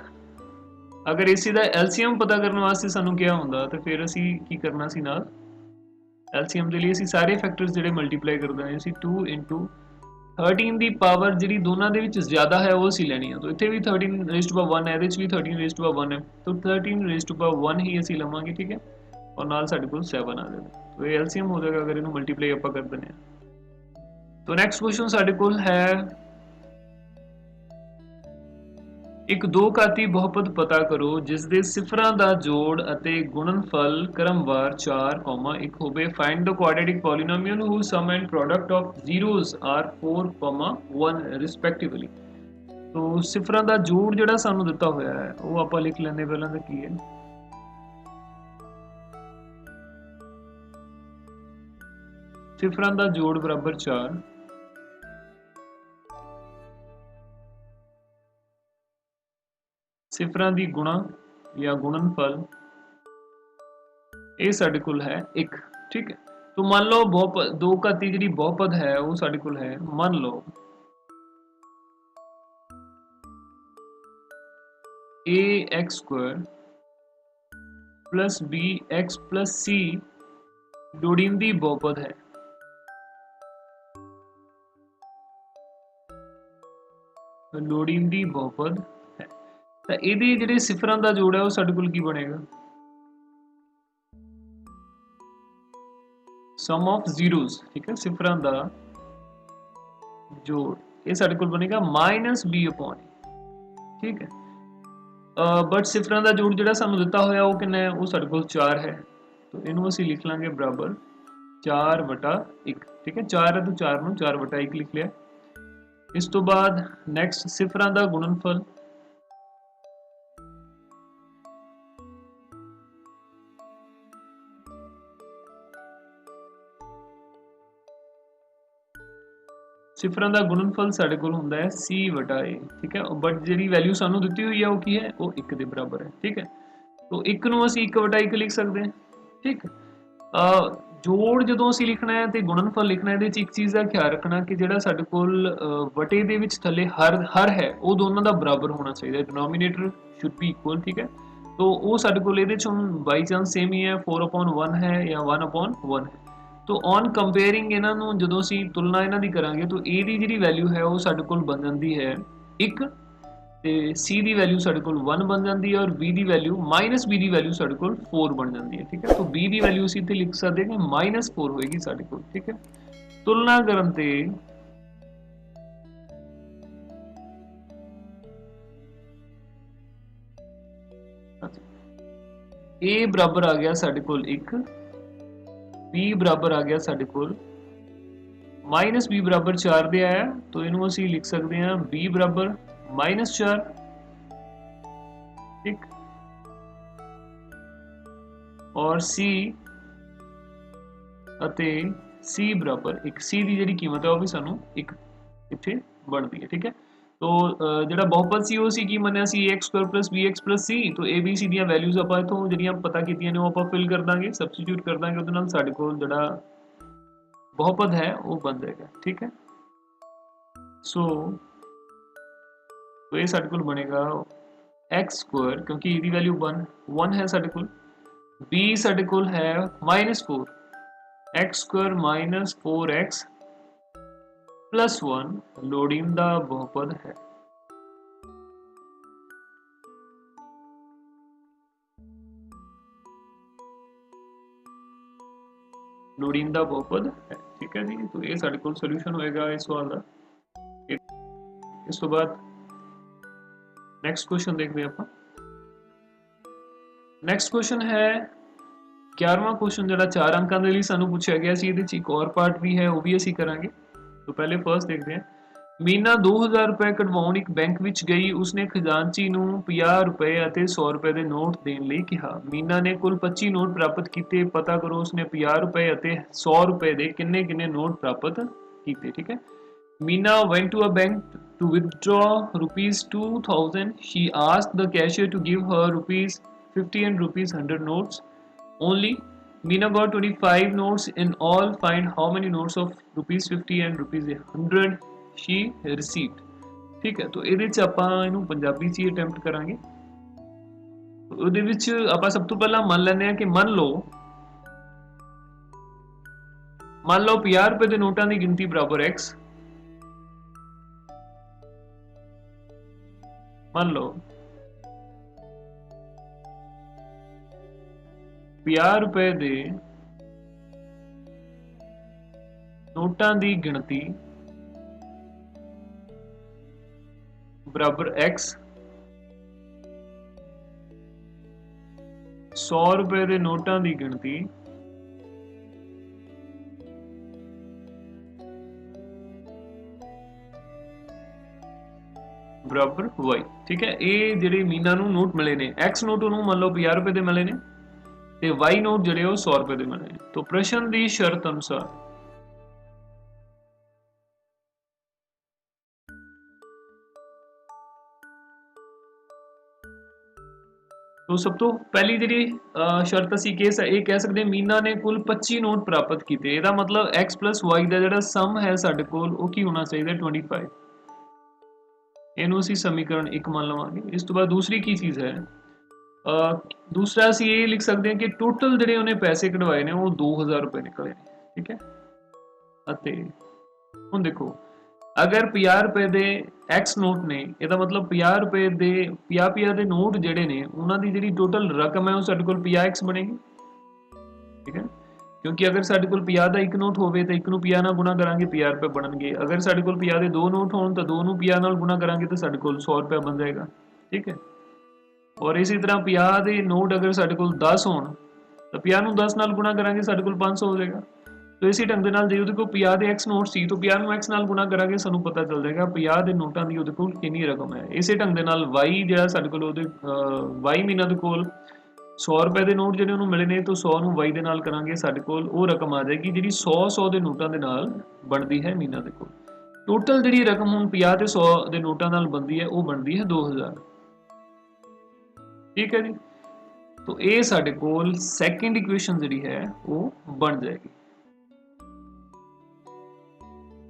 अगर इसी का एलसीएम पता करने वास्ते सानू क्या होंदा, तो फिर असी की करना सी नाल एलसीएम के लिए असी सारे फैक्टर्स जिहड़े मल्टीप्लाई कर देने सी 2 into 13 की पावर जिहड़ी दोनों दे विच ज़्यादा है वो असी लैनी है। तो इत्थे भी 13 रेज़ टू पावर 1 है, इहदे विच भी 13 रेज़ टू पावर 1 है, तो 13 रेज़ टू पावर 1 ही असी लवांगे। ठीक है, और नाल साडे कोल 7 आ जाएगा, तो ये एलसीएम हो जाएगा अगर इन्हों मल्टीप्लाई आप कर दें। तो नैक्सट क्वेश्चन साडे कोल है एक दो घाती बहुपद पता करो जिस दे सिफरां दा जोड़ अते गुणनफल क्रमवार 4, 1 होवे। Find the quadratic polynomial whose sum and product of zeros are 4, 1 respectively. तो सिफरां दा जोड़ जिहड़ा सानू दिता होया है वो आपां लिख लैंदे पहलां तां की है, सिफरां दा जोड़ बराबर 4, सिफरां दी गुणा या गुणनफल ये साडे कोल है 1। ठीक है, तो मान लो बहुपद 2 घाती जी बहुपद है वो साडे कोल है, मान लो A x square plus B x plus C लोड़ींदी बहुपद है। लोड़ींदी बहुपद है तो ਇਹਦੇ ਜਿਹੜੇ ਸਿਫਰਾਂ ਦਾ ਜੋੜ ਹੈ ਉਹ ਸਾਡੇ ਕੋਲ ਕੀ ਬਣੇਗਾ? ਸਮ ਆਫ ਜ਼ੀਰੋਜ਼, ਠੀਕ ਹੈ, ਸਿਫਰਾਂ ਦਾ ਜੋੜ ਇਹ ਸਾਡੇ ਕੋਲ ਬਣੇਗਾ -b upon a, ਠੀਕ ਹੈ। ਬਟ ਸਿਫਰਾਂ ਦਾ ਜੋੜ ਜਿਹੜਾ ਸਾਨੂੰ ਦਿੱਤਾ ਹੋਇਆ ਉਹ ਕਿੰਨਾ ਹੈ? ਉਹ ਸਾਡੇ ਕੋਲ 4 ਹੈ, तो ਇਹਨੂੰ ਅਸੀਂ ਲਿਖ ਲਾਂਗੇ ਬਰਾਬਰ 4/1, ठीक है। 4 है तो 4 ਨੂੰ 4/1 ਲਿਖ ਲਿਆ। ਇਸ ਤੋਂ ਬਾਅਦ ਨੈਕਸਟ ਸਿਫਰਾਂ ਦਾ ਗੁਣਨਫਲ, ਸਿਫਰਾਂ ਦਾ ਗੁਣਨਫਲ ਸਾਡੇ ਕੋਲ ਹੁੰਦਾ ਹੈ c/a, ਠੀਕ ਹੈ। ਬਟ ਜਿਹੜੀ ਵੈਲਿਊ ਸਾਨੂੰ ਦਿੱਤੀ ਹੋਈ ਹੈ ਉਹ ਕੀ ਹੈ? ਉਹ 1 ਦੇ ਬਰਾਬਰ ਹੈ, ਠੀਕ ਹੈ। तो 1 ਨੂੰ ਅਸੀਂ 1/1 ਲਿਖ ਸਕਦੇ ਹਾਂ, ਠੀਕ। ਜੋੜ ਜਦੋਂ ਅਸੀਂ ਲਿਖਣਾ ਹੈ ਤੇ ਗੁਣਨਫਲ ਲਿਖਣਾ, ਇਹਦੇ 'ਚ ਇੱਕ ਚੀਜ਼ ਦਾ ਖਿਆਲ ਰੱਖਣਾ ਕਿ ਜਿਹੜਾ ਸਾਡੇ ਕੋਲ ਵਟੇ ਦੇ ਵਿੱਚ ਥੱਲੇ ਹਰ ਹੈ ਉਹ ਦੋਨਾਂ ਦਾ ਬਰਾਬਰ ਹੋਣਾ ਚਾਹੀਦਾ, ਡਿਨੋਮੀਨੇਟਰ ਸ਼ੁੱਡ ਬੀ ਇਕੁਅਲ, ਠੀਕ ਹੈ। तो ਉਹ ਸਾਡੇ ਕੋਲ ਇਹਦੇ 'ਚ ਹੁਣ ਬਾਈ ਚਾਂਸ ਸੇਮ ਹੀ ਹੈ, 4/1 ਹੈ ਜਾਂ 1/1 ਹੈ। तो ऑन कंपेयरिंग ਇਹਨਾਂ ਨੂੰ ਜਦੋਂ ਅਸੀਂ ਤੁਲਨਾ ਇਹਨਾਂ ਦੀ ਕਰਾਂਗੇ ਤਾਂ a ਦੀ ਜਿਹੜੀ ਵੈਲਿਊ ਹੈ ਉਹ ਸਾਡੇ ਕੋਲ ਬਣ ਜਾਂਦੀ ਹੈ 1 ਤੇ c ਦੀ ਵੈਲਿਊ ਸਾਡੇ ਕੋਲ 1 ਬਣ ਜਾਂਦੀ ਹੈ ਔਰ b ਦੀ ਵੈਲਿਊ -b ਦੀ ਵੈਲਿਊ ਸਾਡੇ ਕੋਲ 4 ਬਣ ਜਾਂਦੀ ਹੈ, ਠੀਕ ਹੈ। तो b ਦੀ ਵੈਲਿਊ ਅਸੀਂ ਇੱਥੇ ਲਿਖ ਸਕਦੇ ਹਾਂ ਕਿ -4 ਹੋਏਗੀ ਸਾਡੇ ਕੋਲ, ਠੀਕ ਹੈ। ਤੁਲਨਾ ਕਰਨ ਤੇ a ਬਰਾਬਰ ਆ ਗਿਆ ਸਾਡੇ ਕੋਲ 1, b बराबर आ गया साडे कोल -b बराबर 4 दे आया, तो इनू असी लिख सकते हैं b बराबर -4, ठीक। और c अते c बराबर 1, c की जिहड़ी कीमत है वह भी सानू 1 इत्थे बनती है, ठीक है। तो जिहड़ा बहुपद सी वो सी की मन्निया सी a² + bx + c, तो a b c ਦੀਆਂ ਵੈਲਿਊਜ਼ ਆਪਾਂ ਇਥੋਂ ਜਿਹੜੀਆਂ ਪਤਾ ਕੀਤੀਆਂ ਨੇ ਉਹ ਆਪਾਂ ਫਿਲ ਕਰ ਦਾਂਗੇ, ਸਬਸਟੀਟਿਊਟ ਕਰ ਦਾਂਗੇ, ਉਹਦੇ ਨਾਲ ਸਾਡੇ ਕੋਲ ਜਿਹੜਾ बहुपद है वो बन जाएगा, ठीक है। सो तो ये साडे कोल बनेगा x², क्योंकि इसकी वैल्यू 1 है साडे कोल, b साडे कोल है -4, x² - 4x + 1 लोड़ींदा बहुपद है। लोड़ींदा बहुपद है, ठीक है जी। तो ये साडे कोल सॉल्यूशन होएगा इस सवाल का। इस तो बाद नेक्स्ट क्वेश्चन देखते हैं आप। नेक्स्ट क्वेश्चन है 11वां क्वेश्चन, जो 4 अंकों के लिए सानू पूछा गया सी, इहदे च एक और पार्ट भी है वो भी असी करांगे। तो पहले फर्स्ट देखते हैं। मीना 2000 रुपए कढवाउण एक बैंक विच गई, उसने खजानची नूं 50 रुपए अते 100 रुपए के नोट देण लई कहा। मीना ने कुल 25 नोट प्राप्त किए, पता करो उसने 50 रुपए अते 100 रुपए के किन्ने किन्ने नोट प्राप्त किए, ठीक है। Meena went to a bank to withdraw ₹2000. She asked the cashier to give her ₹50 and ₹100 notes only. Meena got 25 notes in all. Find how many notes of ₹50 and ₹100 she received, ठीक है। तो ਇਹਦੇ ਚ ਆਪਾਂ ਇਹਨੂੰ ਪੰਜਾਬੀ ਚ ਹੀ ਅਟੈਂਪਟ ਕਰਾਂਗੇ। ਉਹਦੇ ਵਿੱਚ ਆਪਾਂ ਸਭ ਤੋਂ ਪਹਿਲਾਂ ਮੰਨ ਲੈਂਦੇ ਹਾਂ ਕਿ ਮੰਨ ਲਓ 50 रुपए ਦੇ ਨੋਟਾਂ ਦੀ ਗਿਣਤੀ ਬਰਾਬਰ x, मान लो 50 रुपए दे नोटां दी गिणती बराबर x, 100 रुपए दे नोटां दी गिणती बराबर y, ठीक है। ये जिहड़े मीना नूं नोट मिले ने, x नोट उहनूं मान लो 50 रुपए दे मिले ने ते y नोट जिहड़े वो 100 रुपए दे मिले ने। तो प्रश्न दी शर्त अनुसार तो सब तो पहली जी शर्त असी ये कह सकते हैं मीना ने कुल 25 नोट प्राप्त किए। ਇਹਦਾ मतलब x plus y ਦਾ ਜਿਹੜਾ ਸਮ ਹੈ ਸਾਡੇ ਕੋਲ ਉਹ ਕੀ ਹੋਣਾ ਚਾਹੀਦਾ 25। ਇਹਨੂੰ ਅਸੀਂ ਸਮੀਕਰਨ 1 ਮੰਨ ਲਵਾਂਗੇ। ਇਸ ਤੋਂ ਬਾਅਦ ਦੂਸਰੀ ਕੀ ਚੀਜ਼ ਹੈ दूसरा ਅਸੀਂ ਇਹ ਲਿਖ ਸਕਦੇ ਹਾਂ ਕਿ ਟੋਟਲ ਜਿਹੜੇ ਉਹਨੇ ਪੈਸੇ ਕਢਵਾਏ ਨੇ ਉਹ 2000 ਰੁਪਏ ਨਿਕਲੇ ਨੇ। ਠੀਕ ਹੈ ਅਤੇ ਹੁਣ ਦੇਖੋ अगर 50 रुपए ਦੇ x ਨੋਟ ਨੇ ਇਹਦਾ मतलब 50 रुपए ਦੇ 50 ਦੇ ਨੋਟ ਜਿਹੜੇ ਨੇ ਉਹਨਾਂ ਦੀ ਜਿਹੜੀ ਟੋਟਲ ਰਕਮ ਹੈ ਉਹ ਸਾਡੇ ਕੋਲ 50x ਬਣੇਗੀ। ਠੀਕ ਹੈ ਕਿਉਂਕਿ ਅਗਰ ਸਾਡੇ ਕੋਲ 50 ਦਾ ਇੱਕ ਨੋਟ ਹੋਵੇ ਤਾਂ ਇੱਕ ਨੂੰ 50 ਨਾਲ ਗੁਣਾ ਕਰਾਂਗੇ 50 ਰੁਪਏ ਬਣਨਗੇ। ਅਗਰ ਸਾਡੇ ਕੋਲ 50 ਦੇ ਦੋ ਨੋਟ ਹੋਣ ਤਾਂ ਦੋ ਨੂੰ 50 ਨਾਲ ਗੁਣਾ ਕਰਾਂਗੇ ਤਾਂ ਸਾਡੇ ਕੋਲ 100 ਰੁਪਏ ਬਣ ਜਾਏਗਾ। ਠੀਕ ਹੈ ਔਰ ਇਸੇ ਤਰ੍ਹਾਂ 50 ਦੇ ਨੋਟ ਅਗਰ ਸਾਡੇ ਕੋਲ 10 ਹੋਣ ਤਾਂ 50 ਨੂੰ 10 ਨਾਲ ਗੁਣਾ ਕਰਾਂਗੇ ਸਾਡੇ ਕੋਲ 500 ਹੋ ਜਾਏਗਾ। तो इसी ढंग ਦੇ ਨਾਲ ਜੇ ਉਹਦੇ ਕੋਲ 50 ਦੇ x ਨੋਟ ਸੀ ਤਾਂ 50 ਨੂੰ x ਨਾਲ ਗੁਣਾ ਕਰਾਂਗੇ ਸਾਨੂੰ ਪਤਾ ਚੱਲ ਜਾਏਗਾ 50 ਦੇ ਨੋਟਾਂ ਦੀ ਉਹਦੇ ਕੋਲ ਕਿੰਨੀ ਰਕਮ ਹੈ। ਇਸੇ ਢੰਗ ਦੇ ਨਾਲ y ਜਿਹੜਾ ਸਾਡੇ ਕੋਲ ਉਹਦੇ y ਮਹੀਨਾ ਦੇ ਕੋਲ 100 ਰੁਪਏ ਦੇ ਨੋਟ ਜਿਹੜੇ ਉਹਨੂੰ ਮਿਲੇ ਨੇ ਤਾਂ 100 ਨੂੰ y ਦੇ ਨਾਲ ਕਰਾਂਗੇ ਸਾਡੇ ਕੋਲ ਉਹ ਰਕਮ ਆ ਜਾਏਗੀ ਜਿਹੜੀ 100 ਦੇ ਨੋਟਾਂ ਦੇ ਨਾਲ ਬਣਦੀ ਹੈ ਮਹੀਨਾ ਦੇ ਕੋਲ। ਟੋਟਲ ਜਿਹੜੀ ਰਕਮ ਹੁਣ 50 ਤੇ 100 ਦੇ ਨੋਟਾਂ ਨਾਲ ਬਣਦੀ ਹੈ ਉਹ ਬਣਦੀ ਹੈ 2000। ਠੀਕ ਹੈ ਜੀ तो ਇਹ ਸਾਡੇ ਕੋਲ ਸੈਕੰਡ ਇਕੁਏਸ਼ਨ ਜਿਹੜੀ ਹੈ ਉਹ ਬਣ ਜਾਏਗੀ।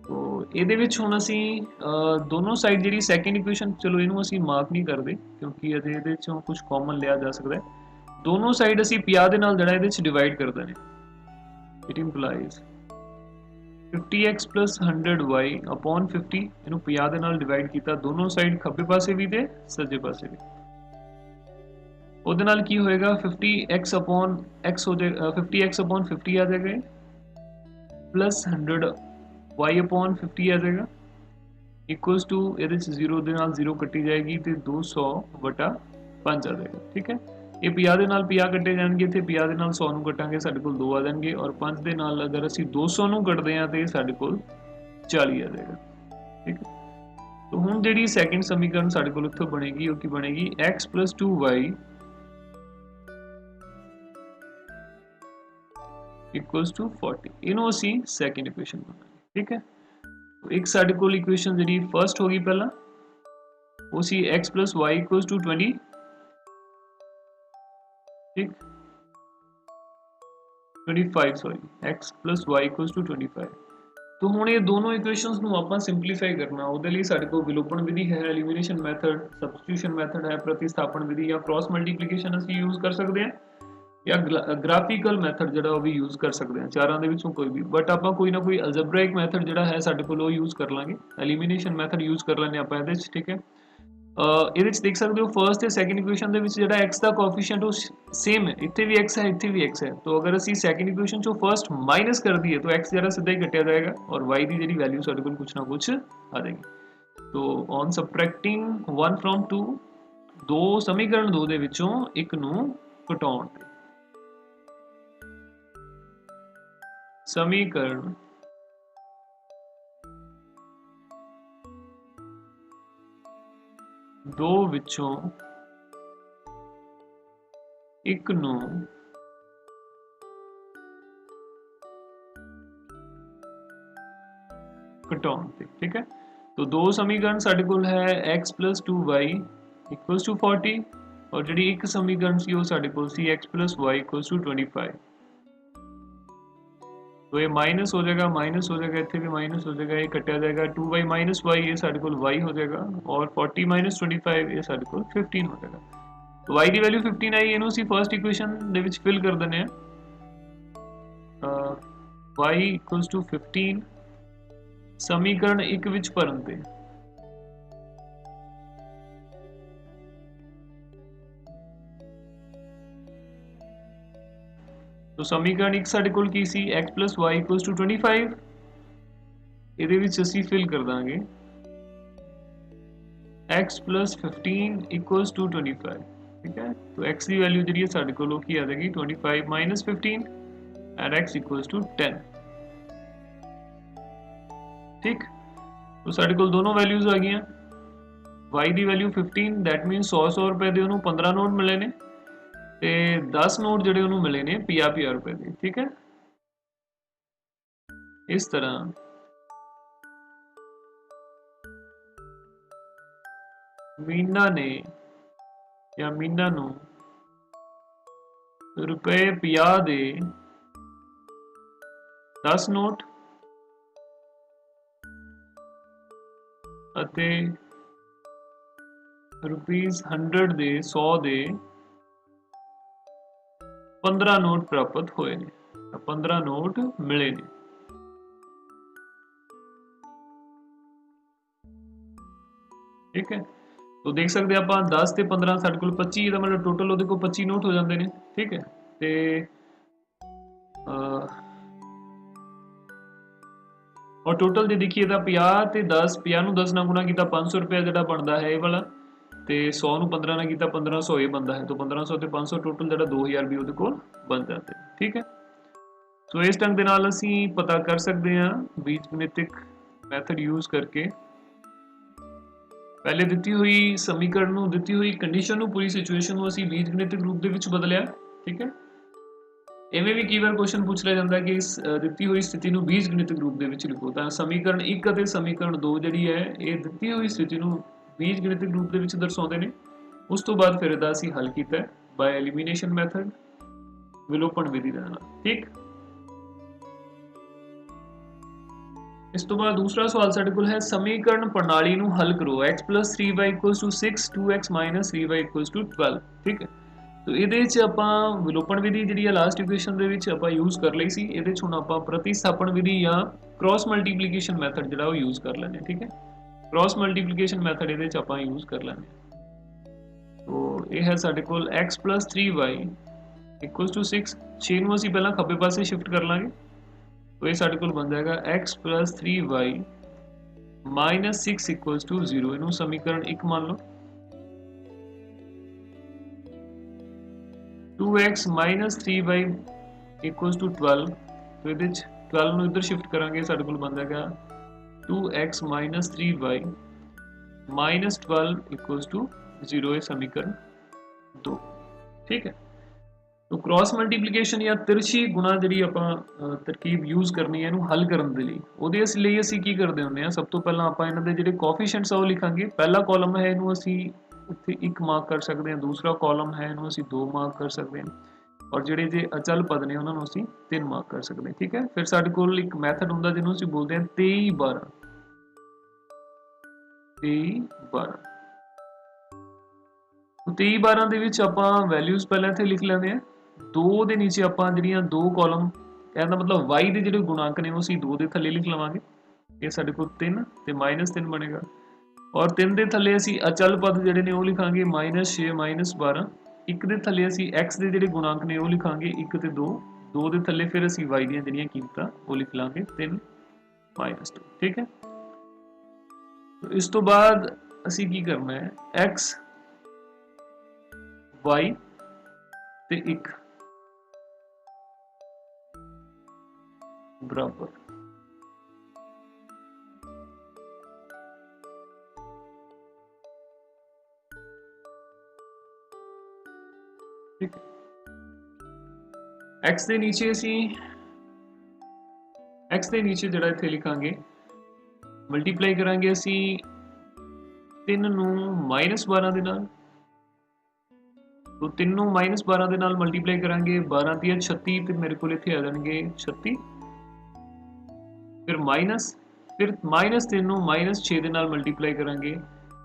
तो ਇਹਦੇ ਵਿੱਚ ਹੁਣ ਅਸੀਂ ਦੋਨੋਂ ਸਾਈਡ ਜਿਹੜੀ ਸੈਕੰਡ ਇਕੁਏਸ਼ਨ ਚਲੋ ਇਹਨੂੰ ਅਸੀਂ ਮਾਰਕ ਨਹੀਂ ਕਰਦੇ ਕਿਉਂਕਿ ਇਹਦੇ ਵਿੱਚੋਂ ਕੁਝ ਕਾਮਨ ਲਿਆ ਜਾ ਸਕਦਾ ਹੈ। ਦੋਨੋਂ ਸਾਈਡ ਅਸੀਂ 50 ਦੇ ਨਾਲ ਜਿਹੜਾ ਇਹਦੇ ਵਿੱਚ ਡਿਵਾਈਡ ਕਰ ਦੇਣੇ। It employees 50x plus 100y upon 50 ਇਹਨੂੰ 50 ਦੇ ਨਾਲ ਡਿਵਾਈਡ ਕੀਤਾ ਦੋਨੋਂ ਸਾਈਡ ਖੱਬੇ ਪਾਸੇ ਵੀ ਤੇ ਸੱਜੇ ਪਾਸੇ ਵੀ। ਉਹਦੇ ਨਾਲ ਕੀ ਹੋਏਗਾ 50x upon x ਹੋ ਜਾਏਗਾ 50x upon 50 ਆ ਜਾਏਗਾ प्लस 100 y upon 50 ਆ ਜਾਏਗਾ इक्वल्स टू ਇਹਦੇ ਚ 0 ਦੇ ਨਾਲ 0 ਕੱਟੀ ਜਾਏਗੀ ਤੇ 200 ਵਟਾ 5 ਆ ਜਾਏਗਾ। ਠੀਕ ਹੈ ਇਹ 50 ਦੇ ਨਾਲ 50 ਕੱਟੇ ਜਾਣਗੇ ਤੇ 50 ਦੇ ਨਾਲ 100 ਨੂੰ ਕੱਟਾਂਗੇ ਸਾਡੇ ਕੋਲ 2 ਆ ਜਾਣਗੇ ਔਰ 5 ਦੇ ਨਾਲ ਅਗਰ ਅਸੀਂ 200 ਨੂੰ ਕੱਟਦੇ ਹਾਂ ਤੇ ਸਾਡੇ ਕੋਲ 40 ਆ ਜਾਏਗਾ। ਠੀਕ ਹੈ तो ਹੁਣ ਜਿਹੜੀ ਸੈਕੰਡ ਸਮੀਕਰਨ ਸਾਡੇ ਕੋਲ ਇੱਥੋਂ ਬਣੇਗੀ ਉਹ ਕੀ ਬਣੇਗੀ x plus 2y equals to 40 ਇਹਨੂੰ ਅਸੀਂ ਸੈਕੰਡ ਇਕੁਏਸ਼ਨ ਬਣਾਵਾਂਗੇ। ਠੀਕ ਹੈ ਇੱਕ ਸਾਡੇ ਕੋਲ ਇਕੁਏਸ਼ਨ ਜਿਹੜੀ ਫਰਸਟ ਹੋਗੀ ਪਹਿਲਾਂ ਉਹ ਸੀ x plus y equals to 20। ठीक 25 sorry x plus y equals to 25। तो ਹੁਣ ਇਹ ਦੋਨੋਂ ਇਕੁਏਸ਼ਨਸ ਨੂੰ ਆਪਾਂ ਸਿੰਪਲੀਫਾਈ ਕਰਨਾ ਉਹਦੇ ਲਈ ਸਾਡੇ ਕੋਲ ਵਿਲੋਪਨ ਵਿਧੀ ਹੈ ਐਲੀਮੀਨੇਸ਼ਨ ਮੈਥਡ ਸਬਸਟੀਟਿਊਸ਼ਨ ਮੈਥਡ ਹੈ ਪ੍ਰਤਿਸਥਾਪਨ ਵਿਧੀ ਜਾਂ ਕ੍ਰਾਸ ਮਲਟੀਪਲੀਕੇਸ਼ਨ ਅਸੀਂ ਯੂਜ਼ ਕਰ ਸਕਦੇ ਹਾਂ या ग्राफिकल मैथड ਜਿਹੜਾ ਉਹ ਵੀ ਯੂਜ਼ ਕਰ ਸਕਦੇ ਹਾਂ ਚਾਰਾਂ ਦੇ ਵਿੱਚੋਂ ਕੋਈ ਵੀ ਬਟ ਆਪਾਂ ਕੋਈ ਨਾ ਕੋਈ ਅਲਜਬ੍ਰਾਇਕ ਮੈਥਡ ਜਿਹੜਾ ਹੈ ਸਾਡੇ ਕੋਲ ਉਹ ਯੂਜ਼ ਕਰ ਲਾਂਗੇ ਐਲੀਮੀਨੇਸ਼ਨ ਮੈਥਡ ਯੂਜ਼ ਕਰ ਲੈਣੇ ਆਪਾਂ ਇਹਦੇ ਵਿੱਚ। ਠੀਕ ਹੈ ਇਹਦੇ ਵਿੱਚ ਦੇਖ ਸਕਦੇ ਹੋ ਫਰਸਟ ਤੇ ਸੈਕੰਡ ਇਕੁਏਸ਼ਨ ਦੇ ਵਿੱਚ ਜਿਹੜਾ x ਦਾ ਕੋਐਫੀਸ਼ੀਐਂਟ ਉਹ ਸੇਮ ਹੈ ਇੱਥੇ ਵੀ x ਹੈ ਇੱਥੇ ਵੀ x ਹੈ तो अगर ਅਸੀਂ ਸੈਕੰਡ ਇਕੁਏਸ਼ਨ ਚੋਂ ਫਰਸਟ ਮਾਈਨਸ ਕਰ ਦਈਏ तो x ਜਿਹੜਾ ਸਿੱਧਾ ਹੀ ਕੱਟਿਆ ਜਾਏਗਾ ਔਰ y ਦੀ ਜਿਹੜੀ ਵੈਲਿਊ ਸਾਡੇ ਕੋਲ ਕੁਝ ਨਾ ਕੁਝ ਆ ਜਾਏਗੀ। तो ऑन सबट्रैक्टिंग 1 from 2 ਦੋ ਸਮੀਕਰਨ ਦੋ ਦੇ ਵਿੱਚੋਂ ਇੱਕ ਨੂੰ ਘਟਾਉਣ ਤੇ समीकरण दो विचों एक नू घटाउण ते। ठीक है तो दो समीकरण साडे कोल है x plus 2y equals to 40 और जिहड़ी एक समीकरण सी वो साडे कोल सी x plus y equals to 25। तो ये माइनस हो जाएगा इतने भी माइनस हो जाएगा ये कटिया जाएगा 2y माइनस y ये साढ़े को y हो जाएगा और 40 माइनस 25 ये साढ़े को 15 हो जाएगा। तो y की वैल्यू 15 आई इनू सी फर्स्ट इक्वेशन दे विच फिल कर देने y इक्वल्स टू 15 समीकरण एक विच भरन ते तो समीकरण एक साडे कोल की सी x plus y equals to 25 ਇਹਦੇ ਵਿੱਚ ਅਸੀਂ ਫਿਲ ਕਰ ਦਾਂਗੇ x plus 15 equals to 25। ठीक है तो x ਦੀ ਵੈਲਿਊ ਜਿਹੜੀ ਹੈ ਸਾਡੇ ਕੋਲ ਉਹ ਕੀ ਆ ਜਾਏਗੀ 25 minus 15 and x equals to 10। ठीक तो ਸਾਡੇ ਕੋਲ ਦੋਨੋਂ ਵੈਲਿਊਜ਼ ਆ ਗਈਆਂ y the value 15 that means 100 ਰੁਪਏ ਦੇ ਉਹਨੂੰ 15 ਨੋਟ ਮਿਲੇ ਨੇ ਤੇ 10 ਨੋਟ ਜਿਹੜੇ ਉਹਨੂੰ ਮਿਲੇ ਨੇ 50 ਰੁਪਏ ਦੇ। ਠੀਕ ਹੈ ਇਸ ਤਰ੍ਹਾਂ ਮੀਨਾ ਨੇ ਜਾਂ ਮੀਨਾ ਨੂੰ रुपए 50 ਦੇ 10 ਨੋਟ ਅਤੇ रुपीस 100 ਦੇ 100 ਦੇ 15 ਨੋਟ ਪ੍ਰਾਪਤ ਹੋਏ ਨੇ, 15 ਨੋਟ ਮਿਲੇ ਨੇ। ठीक है, तो देख सकते हैं आप 10 ਤੇ 15 ਸਾਡੇ ਕੋਲ 25 ਇਹਦਾ ਮਤਲਬ ਟੋਟਲ ਉਹਦੇ ਕੋਲ 25 ਨੋਟ ਹੋ ਜਾਂਦੇ ਨੇ। ठीक है, ਤੇ और टोटल जे देखिए ਤਾਂ 50 ਤੇ 10, 50 ਨੂੰ 10 ਨਾਲ ਗੁਣਾ ਕੀਤਾ 500 ਰੁਪਏ ਜਿਹੜਾ ਬਣਦਾ ਹੈ ਇਹ ਵਾਲਾ, ਤੇ 100 ਨੂੰ 15 ਨਾਲ ਕੀਤਾ 1500 ਇਹ ਬਣਦਾ ਹੈ। तो 1500 ਤੇ 500 ਟੋਟਲ ਜਿਹੜਾ 2000 ਵੀ ਉਹਦੇ ਕੋਲ ਬਣ ਜਾਂਦੇ। ठीक है, ਸੋ ਇਸ ਢੰਗ ਦੇ ਨਾਲ ਅਸੀਂ ਪਤਾ ਕਰ ਸਕਦੇ ਹਾਂ ਬੀਜਗਣਿਤਿਕ ਮੈਥਡ ਯੂਜ਼ ਕਰਕੇ पहले दी हुई समीकरण ਨੂੰ ਦਿੱਤੀ ਹੋਈ ਕੰਡੀਸ਼ਨ ਨੂੰ ਪੂਰੀ ਸਿਚੁਏਸ਼ਨ ਨੂੰ ਅਸੀਂ ਬੀਜਗਣਿਤਿਕ ਰੂਪ ਦੇ ਵਿੱਚ ਬਦਲਿਆ। ਠੀਕ ਹੈ, ਐਵੇਂ ਵੀ ਕਈ ਵਾਰ ਕੁਐਸਚਨ ਪੁੱਛ ਲਿਆ ਜਾਂਦਾ ਕਿ ਇਸ ਦਿੱਤੀ ਹੋਈ ਸਥਿਤੀ ਨੂੰ ਬੀਜਗਣਿਤਿਕ ਰੂਪ ਦੇ ਵਿੱਚ ਲਿਖੋ, ਤਾਂ ਸਮੀਕਰਨ 1 ਅਤੇ ਸਮੀਕਰਨ 2 ਜਿਹੜੀ ਹੈ ਇਹ ਦਿੱਤੀ ਹੋਈ ਸਥਿਤੀ ਨੂੰ ਬੀਜਗਣਿਤਿਕ ਰੂਪ ਦੇ ਵਿੱਚ ਦਰਸਾਉਂਦੇ ਨੇ। ਉਸ ਤੋਂ ਬਾਅਦ ਫਿਰ ਇਹਦਾ ਅਸੀਂ ਹੱਲ ਕੀਤਾ ਬਾਈ ਐਲੀਮੀਨੇਸ਼ਨ ਮੈਥਡ, ਵਿਲੋਪਨ ਵਿਧੀ ਦੇ ਨਾਲ। ਠੀਕ, इस तो बाद दूसरा सवाल साडे कोल है समीकरण प्रणाली नू हल करो x + 3y = 6 2x - 3y = 12। ठीक है, तो ਇਹਦੇ ਚ ਆਪਾਂ ਵਿਲੋਪਨ ਵਿਧੀ ਜਿਹੜੀ ਹੈ ਲਾਸਟ ਇਕੁਏਸ਼ਨ ਦੇ ਵਿੱਚ ਆਪਾਂ ਯੂਜ਼ ਕਰ ਲਈ ਸੀ। ਇਹਦੇ ਚ ਹੁਣ ਆਪਾਂ ਪ੍ਰਤੀਸਥਾਪਨ ਵਿਧੀ ਜਾਂ ਕ੍ਰਾਸ ਮਲਟੀਪਲੀਕੇਸ਼ਨ ਮੈਥਡ ਜਿਹੜਾ ਉਹ ਯੂਜ਼ ਕਰ ਲੈਣੇ। ਠੀਕ ਹੈ, ਕ੍ਰਾਸ ਮਲਟੀਪਲੀਕੇਸ਼ਨ ਮੈਥਡ ਇਹਦੇ ਚ ਆਪਾਂ ਯੂਜ਼ ਕਰ ਲੈਣੇ। तो ਇਹ ਹੈ ਸਾਡੇ ਕੋਲ x + 3y = 6। 6 ਨੂੰ ਅਸੀਂ ਪਹਿਲਾਂ ਖੱਬੇ ਪਾਸੇ ਸ਼ਿਫਟ ਕਰ ਲਾਂਗੇ, तो ये साढ़े कोल बन जाएगा x + 3y - 6 = 0। इनू समीकरण 1 मान लो। 2x - 3y = 12, तो ये 12 नू इधर शिफ्ट करांगे, साढ़े कोल बन जाएगा 2x - 3y - 12 = 0। ये समीकरण 2। ठीक है, तो क्रॉस मल्टीप्लीकेशन या तिरछी गुणा जी आप तरकीब यूज़ करनी है हल करने के लिए असी की करते होंगे, सब तो पहला आप इन्होंने जो कॉफिशेंट्स वो लिखांगे। पहला कॉलम है इनू असी उत्थे 1 मार्क कर सकते हैं, दूसरा कॉलम है इनू असी 2 मार्क कर सकते हैं, और जोड़े जे अचल पद ने उन्होंने असी 3 मार्क कर सकते हैं। ठीक है, फिर साडे कोल एक मैथड होंदा जिन्होंने असी बोलते हैं 23 12। 23 12 ਦੇ ਵਿੱਚ ਆਪਾਂ ਵੈਲਿਊਜ਼ ਪਹਿਲਾਂ ਇੱਥੇ ਲਿਖ ਲੈਂਦੇ ਆ। 2 ਦੇ ਨੀਚੇ ਆਪਾਂ ਜਿਹੜੀਆਂ 2 ਕਾਲਮ, ਕਹਿੰਦਾ ਮਤਲਬ y ਦੇ ਜਿਹੜੇ ਗੁਣਾਂਕ ਨੇ ਉਹ ਅਸੀਂ 2 ਦੇ ਥੱਲੇ ਲਿਖ ਲਵਾਂਗੇ। ਇਹ ਸਾਡੇ ਕੋਲ 3 ਤੇ -3 ਬਣੇਗਾ, ਔਰ 3 ਦੇ ਥੱਲੇ ਅਸੀਂ ਅਚਲ ਪਦ ਜਿਹੜੇ ਨੇ ਉਹ ਲਿਖਾਂਗੇ -6 -12। 1 ਦੇ ਥੱਲੇ ਅਸੀਂ x ਦੇ ਜਿਹੜੇ ਗੁਣਾਂਕ ਨੇ ਉਹ ਲਿਖਾਂਗੇ 1 ਤੇ 2। 2 ਦੇ ਥੱਲੇ ਫਿਰ ਅਸੀਂ y ਦੀਆਂ ਜਿਹੜੀਆਂ ਕੀਮਤਾਂ ਉਹ ਲਿਖ ਲਾਂਗੇ 3 -2। ਠੀਕ ਹੈ, ਇਸ ਤੋਂ ਬਾਅਦ ਅਸੀਂ ਕੀ ਕਰਨਾ ਹੈ, x y ਤੇ 1 बराबर ठीक है। x ਦੇ ਨੀਚੇ ਅਸੀਂ x ਦੇ ਨੀਚੇ ਜਿਹੜਾ ਇੱਥੇ ਲਿਖਾਂਗੇ ਮਲਟੀਪਲਾਈ ਕਰਾਂਗੇ ਅਸੀਂ 3 ਨੂੰ -12 ਦੇ ਨਾਲ। तो 3 ਨੂੰ -12 ਦੇ ਨਾਲ ਮਲਟੀਪਲਾਈ ਕਰਾਂਗੇ, 12 × 36 ਤੇ ਮੇਰੇ ਕੋਲ ਇੱਥੇ ਆ ਜਾਣਗੇ 36। फिर -3 ਨੂੰ -6 ਦੇ ਨਾਲ ਮਲਟੀਪਲਾਈ ਕਰਾਂਗੇ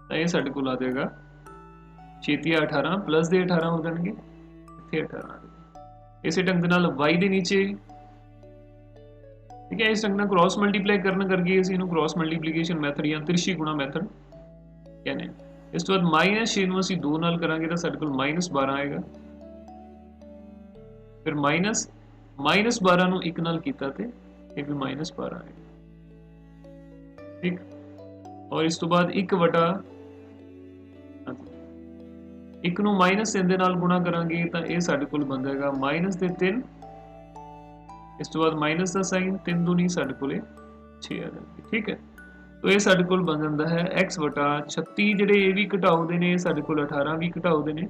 ਤਾਂ ਇਹ ਸਾਡੇ ਕੋਲ ਆ ਜਾਏਗਾ 6 × 18 ਪਲੱਸ ਦੇ 18 ਹੋ ਜਾਣਗੇ, ਇੱਥੇ 18। ਇਸੇ ਢੰਗ ਦੇ ਨਾਲ y ਦੇ ਨੀਚੇ, ਠੀਕ ਹੈ, ਇਸ ਢੰਗ ਨਾਲ ਕ੍ਰਾਸ ਮਲਟੀਪਲਾਈ ਕਰਨ ਕਰਕੇ ਅਸੀਂ ਇਹਨੂੰ ਕ੍ਰਾਸ ਮਲਟੀਪਲੀਕੇਸ਼ਨ ਮੈਥਡ ਜਾਂ ਤਿਰਛੀ ਗੁਣਾ ਮੈਥਡ ਕਹਿੰਦੇ ਹਾਂ। ਇਸ ਤੋਂ ਬਾਅਦ -6 ਨੂੰ ਅਸੀਂ 2 ਨਾਲ ਕਰਾਂਗੇ ਤਾਂ ਸਾਡੇ ਕੋਲ -12 ਆਏਗਾ। ਫਿਰ -12 ਨੂੰ 1 ਨਾਲ ਕੀਤਾ ਤੇ ਇਹ ਵੀ -12 ਆएगा। ठीक, और इस तो बाद 1 ਵਟਾ 1 ਨੂੰ -3 ਦੇ ਨਾਲ ਗੁਣਾ ਕਰਾਂਗੇ ਤਾਂ ਇਹ ਸਾਡੇ ਕੋਲ ਬਣ ਜਾਏਗਾ -3। ਇਸ ਤੋਂ ਬਾਅਦ ਮਾਈਨਸ ਦਾ ਸਾਈਨ, 3 ਦੂਣੀ ਸਾਡੇ ਕੋਲੇ 6 ਆ ਜਾਣਗੇ। ਠੀਕ ਹੈ, तो ਇਹ ਸਾਡੇ ਕੋਲ ਬਣ ਜਾਂਦਾ ਹੈ x ਵਟਾ 36। ਜਿਹੜੇ ਇਹ ਵੀ ਘਟਾਉਦੇ ਨੇ, ਸਾਡੇ ਕੋਲ 18 ਵੀ ਘਟਾਉਦੇ ਨੇ।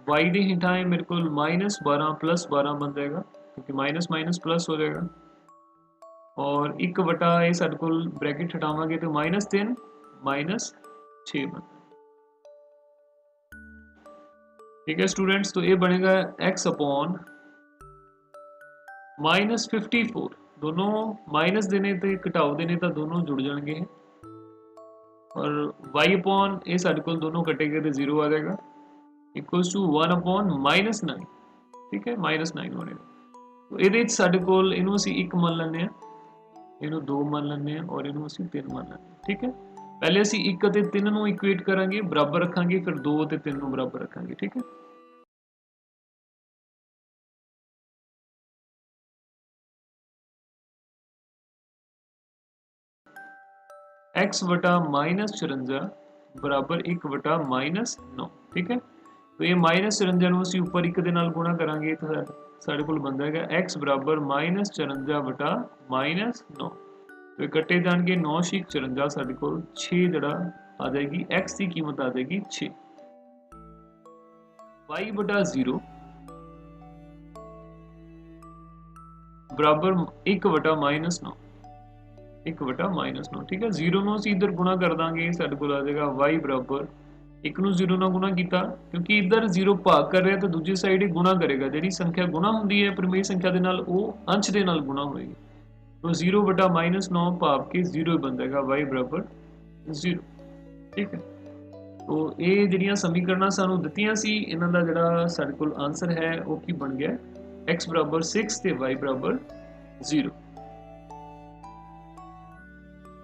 y ਦੇ ਹੇਠਾਂ ਹੈ ਮੇਰੇ ਕੋਲ -12 + 12 बन जाएगा, क्योंकि माइनस माइनस प्लस हो जाएगा। और 1 ਵਟਾ ਇਹ ਸਾਡੇ ਕੋਲ ब्रैकेट हटावांगे तो -3 - 6 बनता है। ठीक है स्टूडेंट्स, तो ये बनेगा x अपॉन -54, दोनों माइनस देने ते घटाओ देने तो दोनों जुड़ जाएंगे, और y अपॉन ये साढ़े कोल दोनों कटेंगे तो 0 आ जाएगा, इक्वल्स टू 1 अपॉन -9। ठीक है, -9 बनेगा। तो ये साढ़े कोल इनू असीं 1 मान लैंदे आ, इनू 2 मान लैंदे आ, और इनू असीं 3 मान लैंदे आ। ठीक है, पहले असीं 1 ते 3 नूं इक्वेट करांगे, बराबर रखांगे, फिर 2 ते 3 नूं बराबर रखांगे। ठीक है, x वटा -54 बराबर 1 वटा -9। ठीक है, तो ये -54 ਨੂੰ ਅਸੀਂ ਉੱਪਰ 1 ਦੇ ਨਾਲ ਗੁਣਾ ਕਰਾਂਗੇ ਤਾਂ ਸਾਡੇ ਕੋਲ ਬਣਦਾ ਹੈਗਾ x बराबर -54 ਵਟਾ -9। तो ये कट्टे जाएंगे, 9 × 54 ਸਾਡੇ ਕੋਲ 6 ਜਿਹੜਾ आ जाएगी, x की कीमत आ जाएगी 6। y बटा 0 बराबर 1 वटा -9, 1 वटा -9। ठीक है, 0 ਨੂੰ ਅਸੀਂ इधर गुणा कर देंगे, ਸਾਡੇ ਕੋਲ आ जाएगा y बराबर 1 ਨੂੰ 0 ਨਾਲ गुणा किया, क्योंकि इधर 0 भाग कर रहा है तो दूसरी साइड ही गुणा करेगा, जी संख्या गुणा होंगी है परिमेय संख्या के नाल, वो अंश के नाल गुणा होएगी, तो 0 वटा -9 भाव के 0 ही बन जाएगा, y बराबर 0। ठीक है, तो ये जिहड़ियां समीकरणा सानू दित्तियां सी, इन्हां दा जिहड़ा साडे कोल आंसर है वो की बन गया, x बराबर 6 ते y बराबर 0।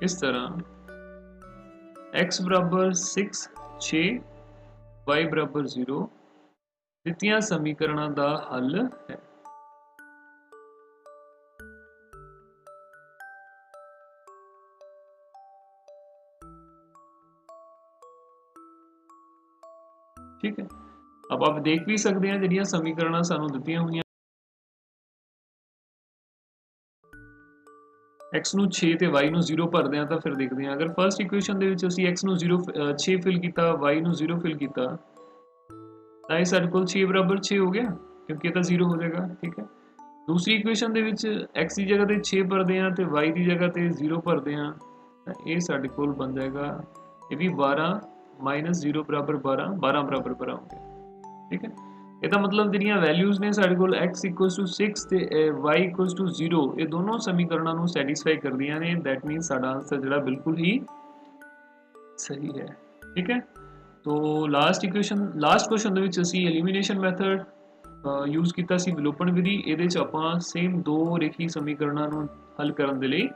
इस तरह x बराबर 6 y बराबर 0 दित्तियां समीकरणा दा हल है। ठीक है, अब आप देख भी सकते हैं जिहड़ियां समीकरणा सानू दित्तियां हुई x ਨੂੰ 6 ਤੇ y ਨੂੰ 0 ਭਰਦੇ ਆ, ਤਾਂ ਫਿਰ ਦੇਖਦੇ ਆ, ਅਗਰ ਫਰਸਟ ਇਕੁਏਸ਼ਨ ਦੇ ਵਿੱਚ ਅਸੀਂ x ਨੂੰ 6 ਫਿਲ ਕੀਤਾ, y ਨੂੰ 0 ਫਿਲ ਕੀਤਾ, ਤਾਂ ਇਹ ਸਾਡੇ ਕੋਲ 6 ਬਰਾਬਰ 6 ਹੋ ਗਿਆ, ਕਿਉਂਕਿ ਇਹ ਤਾਂ 0 ਹੋ ਜਾਏਗਾ। ਠੀਕ ਹੈ, दूसरी इक्वेशन ਦੇ ਵਿੱਚ x ਦੀ ਜਗ੍ਹਾ ਤੇ 6 ਭਰਦੇ ਆ ਤੇ y ਦੀ ਜਗ੍ਹਾ ਤੇ 0 ਭਰਦੇ ਆ, ਤਾਂ ਇਹ ਸਾਡੇ ਕੋਲ ਬਣ ਜਾਏਗਾ, ਇਹ ਵੀ 12 -0 ਬਰਾਬਰ 12, 12 ਬਰਾਬਰ 12 ਹੋ ਗਿਆ। ਠੀਕ ਹੈ, ਇਹਦਾ मतलब ਜਿਹੜੀਆਂ ਵੈਲਿਊਜ਼ ਨੇ ਸਾਡੇ ਕੋਲ x 6 ਤੇ y 0, ਇਹ ਦੋਨੋਂ ਸਮੀਕਰਨਾਂ ਨੂੰ ਸੈਟੀਸਫਾਈ ਕਰਦੀਆਂ ਨੇ, दैट मींस ਸਾਡਾ ਆਨਸਰ ਜਿਹੜਾ ਬਿਲਕੁਲ ਹੀ ਸਹੀ ਹੈ। ਠੀਕ ਹੈ, तो लास्ट क्वेश्चन ਦੇ ਵਿੱਚ ਅਸੀਂ ਐਲੀਮੀਨੇਸ਼ਨ ਮੈਥਡ यूज़ किया सी, विलोपन विधि। ਇਹਦੇ ਚ ਆਪਾਂ सेम दो रेखी समीकरणों ਨੂੰ हल ਕਰਨ ਦੇ ਲਈ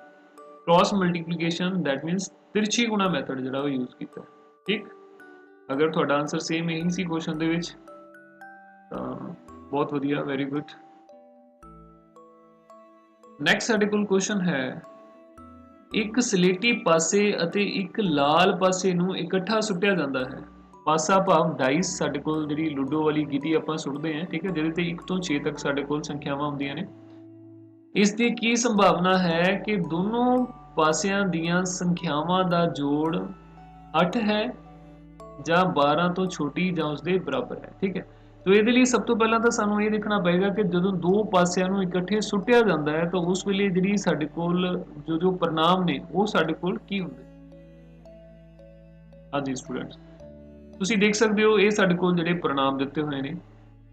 क्रॉस मल्टीप्लिकेशन, दैट मींस तिरछी गुणा मैथड ਜਿਹੜਾ ਉਹ यूज़ ਕੀਤਾ। ठीक, अगर ਤੁਹਾਡਾ आंसर सेम यही सी क्वेश्चन ਦੇ ਵਿੱਚ ਤਾਂ बहुत वधिया, वेरी गुड। नैक्सट ਸਾਡੇ ਕੋਲ क्वेश्चन है, एक सलेटी पासे ਅਤੇ एक लाल पासे ਨੂੰ ਇਕੱਠਾ ਸੁੱਟਿਆ ਜਾਂਦਾ ਹੈ। पासा भाव डाइस ਸਾਡੇ ਕੋਲ ਜਿਹੜੀ ਲੂਡੋ ਵਾਲੀ ਗੀਟੀ ਆਪਾਂ ਸੁੱਟਦੇ ਹਾਂ। ठीक है, ਜਿਹਦੇ ਤੇ 1 ਤੋਂ 6 ਤੱਕ ਸਾਡੇ ਕੋਲ ਸੰਖਿਆਵਾਂ ਹੁੰਦੀਆਂ ਨੇ। ਇਸ ਦੀ ਕੀ ਸੰਭਾਵਨਾ ਹੈ ਕਿ ਦੋਨੋਂ ਪਾਸਿਆਂ ਦੀਆਂ ਸੰਖਿਆਵਾਂ ਦਾ ਜੋੜ 8 ਹੈ ਜਾਂ 12 ਤੋਂ ਛੋਟੀ ਜਾਂ ਉਸਦੇ ਬਰਾਬਰ ਹੈ। ठीक है, तो ਇਹਦੇ ਲਈ ਸਭ ਤੋਂ ਪਹਿਲਾਂ ਤਾਂ ਸਾਨੂੰ ਇਹ ਦੇਖਣਾ ਪਏਗਾ ਕਿ ਜਦੋਂ ਦੋ ਪਾਸਿਆਂ ਨੂੰ ਇਕੱਠੇ ਸੁੱਟਿਆ ਜਾਂਦਾ ਹੈ ਤਾਂ ਉਸ ਵੇਲੇ ਜਿਹੜੀ ਸਾਡੇ ਕੋਲ ਜੋ परिणाम ਨੇ ਉਹ ਸਾਡੇ ਕੋਲ ਕੀ ਹੁੰਦੇ। ਹਾਂਜੀ ਸਟੂਡੈਂਟਸ, ਤੁਸੀਂ ਦੇਖ ਸਕਦੇ ਹੋ ਇਹ ਸਾਡੇ ਕੋਲ ਜਿਹੜੇ परिणाम ਦਿੱਤੇ ਹੋਏ ਨੇ।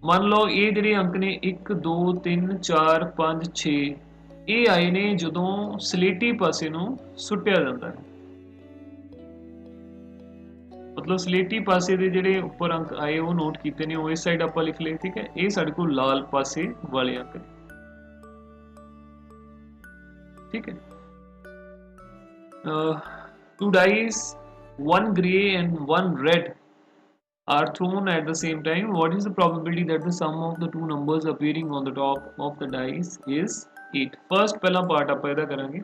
ਮੰਨ ਲਓ ਇਹ ਜਿਹੜੇ ਅੰਕ ਨੇ 1 2 3 4 5 6 ਇਹ ਆਏ ਨੇ ਜਦੋਂ ਸਲੇਟੀ ਪਾਸੇ ਨੂੰ ਸੁੱਟਿਆ ਜਾਂਦਾ ਹੈ। मतलब ਸਲੇਟੀ ਪਾਸੇ ਦੇ ਜਿਹੜੇ ਉੱਪਰ ਅੰਕ ਆਏ ਉਹ ਨੋਟ ਕੀਤੇ ਨੇ, ਉਹ ਇਸ ਸਾਈਡ ਆਪਾਂ ਲਿਖ ਲਏ। ਠੀਕ ਹੈ, ਇਹ ਸਾਡੇ ਕੋਲ ਲਾਲ ਪਾਸੇ ਵਾਲੇ ਅੰਕ ਨੇ। ठीक है, two dice, one grey and one red are thrown at the same time. What is the probability that the sum of the two numbers appearing on the top of the dice is 8? First पहला part आप ਇਹਦਾ ਕਰਾਂਗੇ।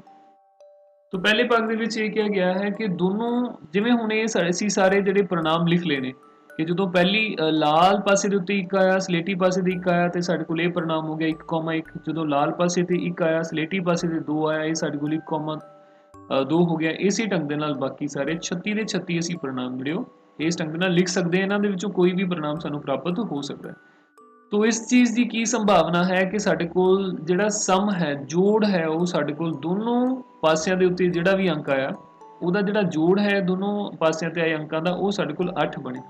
तो पहले भाग ਦੇ ਵਿੱਚ ਇਹ ਕਿਹਾ ਗਿਆ ਹੈ ਕਿ ਦੋਨੋਂ ਜਿਵੇਂ ਹੁਣ ਇਹ ਅਸੀਂ ਸਾਰੇ ਜਿਹੜੇ परिणाम ਲਿਖ ਲਏ ਨੇ ਕਿ ਜਦੋਂ ਪਹਿਲੀ ਲਾਲ ਪਾਸੇ ਦੇ ਉੱਤੇ 1 ਆਇਆ, ਸਲੇਟੀ ਪਾਸੇ ਦੇ 1 ਆਇਆ ਤੇ ਸਾਡੇ ਕੋਲ ਇਹ परिणाम ਹੋ ਗਿਆ 1,1। ਜਦੋਂ ਲਾਲ ਪਾਸੇ ਤੇ 1 ਆਇਆ, ਸਲੇਟੀ ਪਾਸੇ ਤੇ 2 ਆਇਆ, ਇਹ ਸਾਡੇ ਕੋਲ 1,2 ਹੋ ਗਿਆ। ਇਸੇ ਢੰਗ ਦੇ ਨਾਲ ਬਾਕੀ ਸਾਰੇ 36 ਦੇ 36 ਅਸੀਂ परिणाम ਜਿਹੜੇ ਉਹ ਇਸ ਢੰਗ ਦੇ ਨਾਲ ਲਿਖ ਸਕਦੇ ਹਾਂ। ਇਹਨਾਂ ਦੇ ਵਿੱਚੋਂ ਕੋਈ ਵੀ परिणाम ਸਾਨੂੰ ਪ੍ਰਾਪਤ ਹੋ ਸਕਦਾ ਹੈ। तो इस चीज़ की की संभावना है कि साडे कोल जिहड़ा सम है, जोड़ है, वो साडे कोल दोनों पासियां दे उत्ते जिहड़ा भी अंक आया ਉਹਦਾ ਜਿਹੜਾ ਜੋੜ ਹੈ ਦੋਨੋਂ ਪਾਸਿਆਂ ਤੇ ਆਏ ਅੰਕਾਂ ਦਾ ਉਹ ਸਾਡੇ ਕੋਲ 8 ਬਣੇ।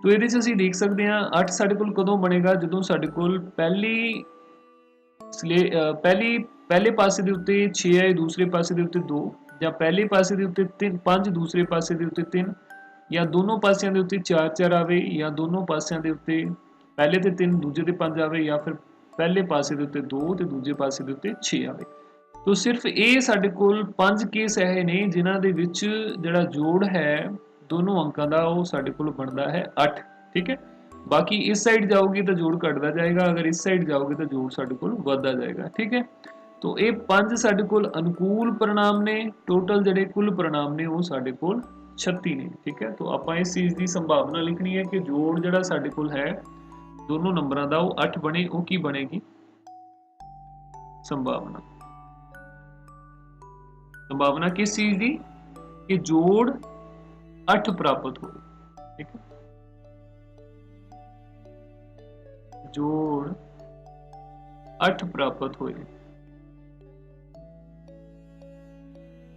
तो ਇਹਦੇ 'ਚ ਅਸੀਂ ਦੇਖ ਸਕਦੇ ਹਾਂ 8 ਸਾਡੇ ਕੋਲ ਕਦੋਂ ਬਣੇਗਾ ਜਦੋਂ ਸਾਡੇ ਕੋਲ ਪਹਿਲੇ ਪਾਸੇ ਦੇ ਉੱਤੇ 6 ਆਏ, ਦੂਸਰੇ ਪਾਸੇ ਦੇ ਉੱਤੇ 2, ਜਾਂ ਪਹਿਲੇ ਪਾਸੇ ਦੇ ਉੱਤੇ 3 5, ਦੂਸਰੇ ਪਾਸੇ ਦੇ ਉੱਤੇ 3, ਜਾਂ ਦੋਨੋਂ ਪਾਸਿਆਂ ਦੇ ਉੱਤੇ 4 4 ਆਵੇ, ਜਾਂ ਦੋਨੋਂ ਪਾਸਿਆਂ ਦੇ ਉੱਤੇ ਪਹਿਲੇ ਤੇ 3 ਦੂਜੇ ਤੇ 5 ਆਵੇ, ਜਾਂ ਫਿਰ ਪਹਿਲੇ ਪਾਸੇ ਦੇ ਉੱਤੇ 2 ਤੇ ਦੂਜੇ ਪਾਸੇ ਦੇ ਉੱਤੇ 6 ਆਵੇ। तो सिर्फ ये साडे कोल 5 केस है ने जिन्हां दे विच जिहड़ा जोड़ है दोनों अंकां दा वो साडे कोल बनदा है 8। ठीक है, बाकी इस साइड जाओगे तो जोड़ घटदा जाएगा, अगर इस साइड जाओगे तो जोड़ साडे कोल वधदा जाएगा। ठीक है, तो ये 5 साडे कोल अनुकूल परिणाम ने, टोटल जिहड़े कुल परिणाम ने वो साडे कोल 36 ने। ठीक है, तो आपां इस चीज़ की संभावना लिखनी है कि जोड़ जिहड़ा साडे कोल है दोनों नंबरां दा वो 8 बने, वो की बनेगी संभावना। संभावना किस चीज की कि जोड़ 8 प्राप्त हो। ठीक है, जोड़ 8 प्राप्त होए।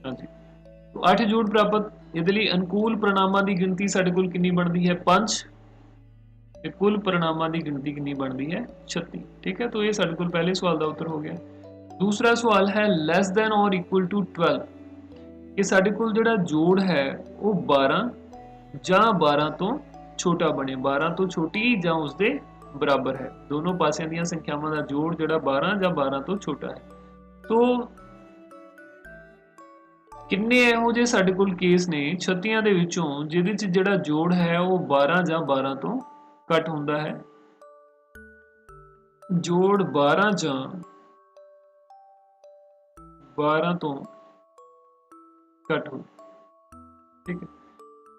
हाँ जी, तो 8 जोड़ प्राप्त इहदे लई अनुकूल परिणामां दी गिनती साडे कोल कितनी बनदी है 5, ते कुल परिणामां दी गिनती कितनी बनदी है 36। ठीक है, तो ये साडे कोल पहले सवाल दा उत्तर हो गया। दूसरा सवाल है लेस दैन और इक्वल टू 12 कि साडे कोल जिहड़ा जोड़ है वो 12 जां 12 तो छोटा बने, 12 तो छोटी जां उसदे बराबर है। दोनों पासियां दीयां संख्यावां दा जोड़ जिहड़ा 12 जां 12 तो छोटा है। तो किन्ने इहो जे साडे कोल केस ने 36 दे विचों जिहदे च जिहड़ा जोड़ है वो 12 जां 12 तो घट हुंदा है। जोड़ 12 जां 12 तो घट हो। ठीक है,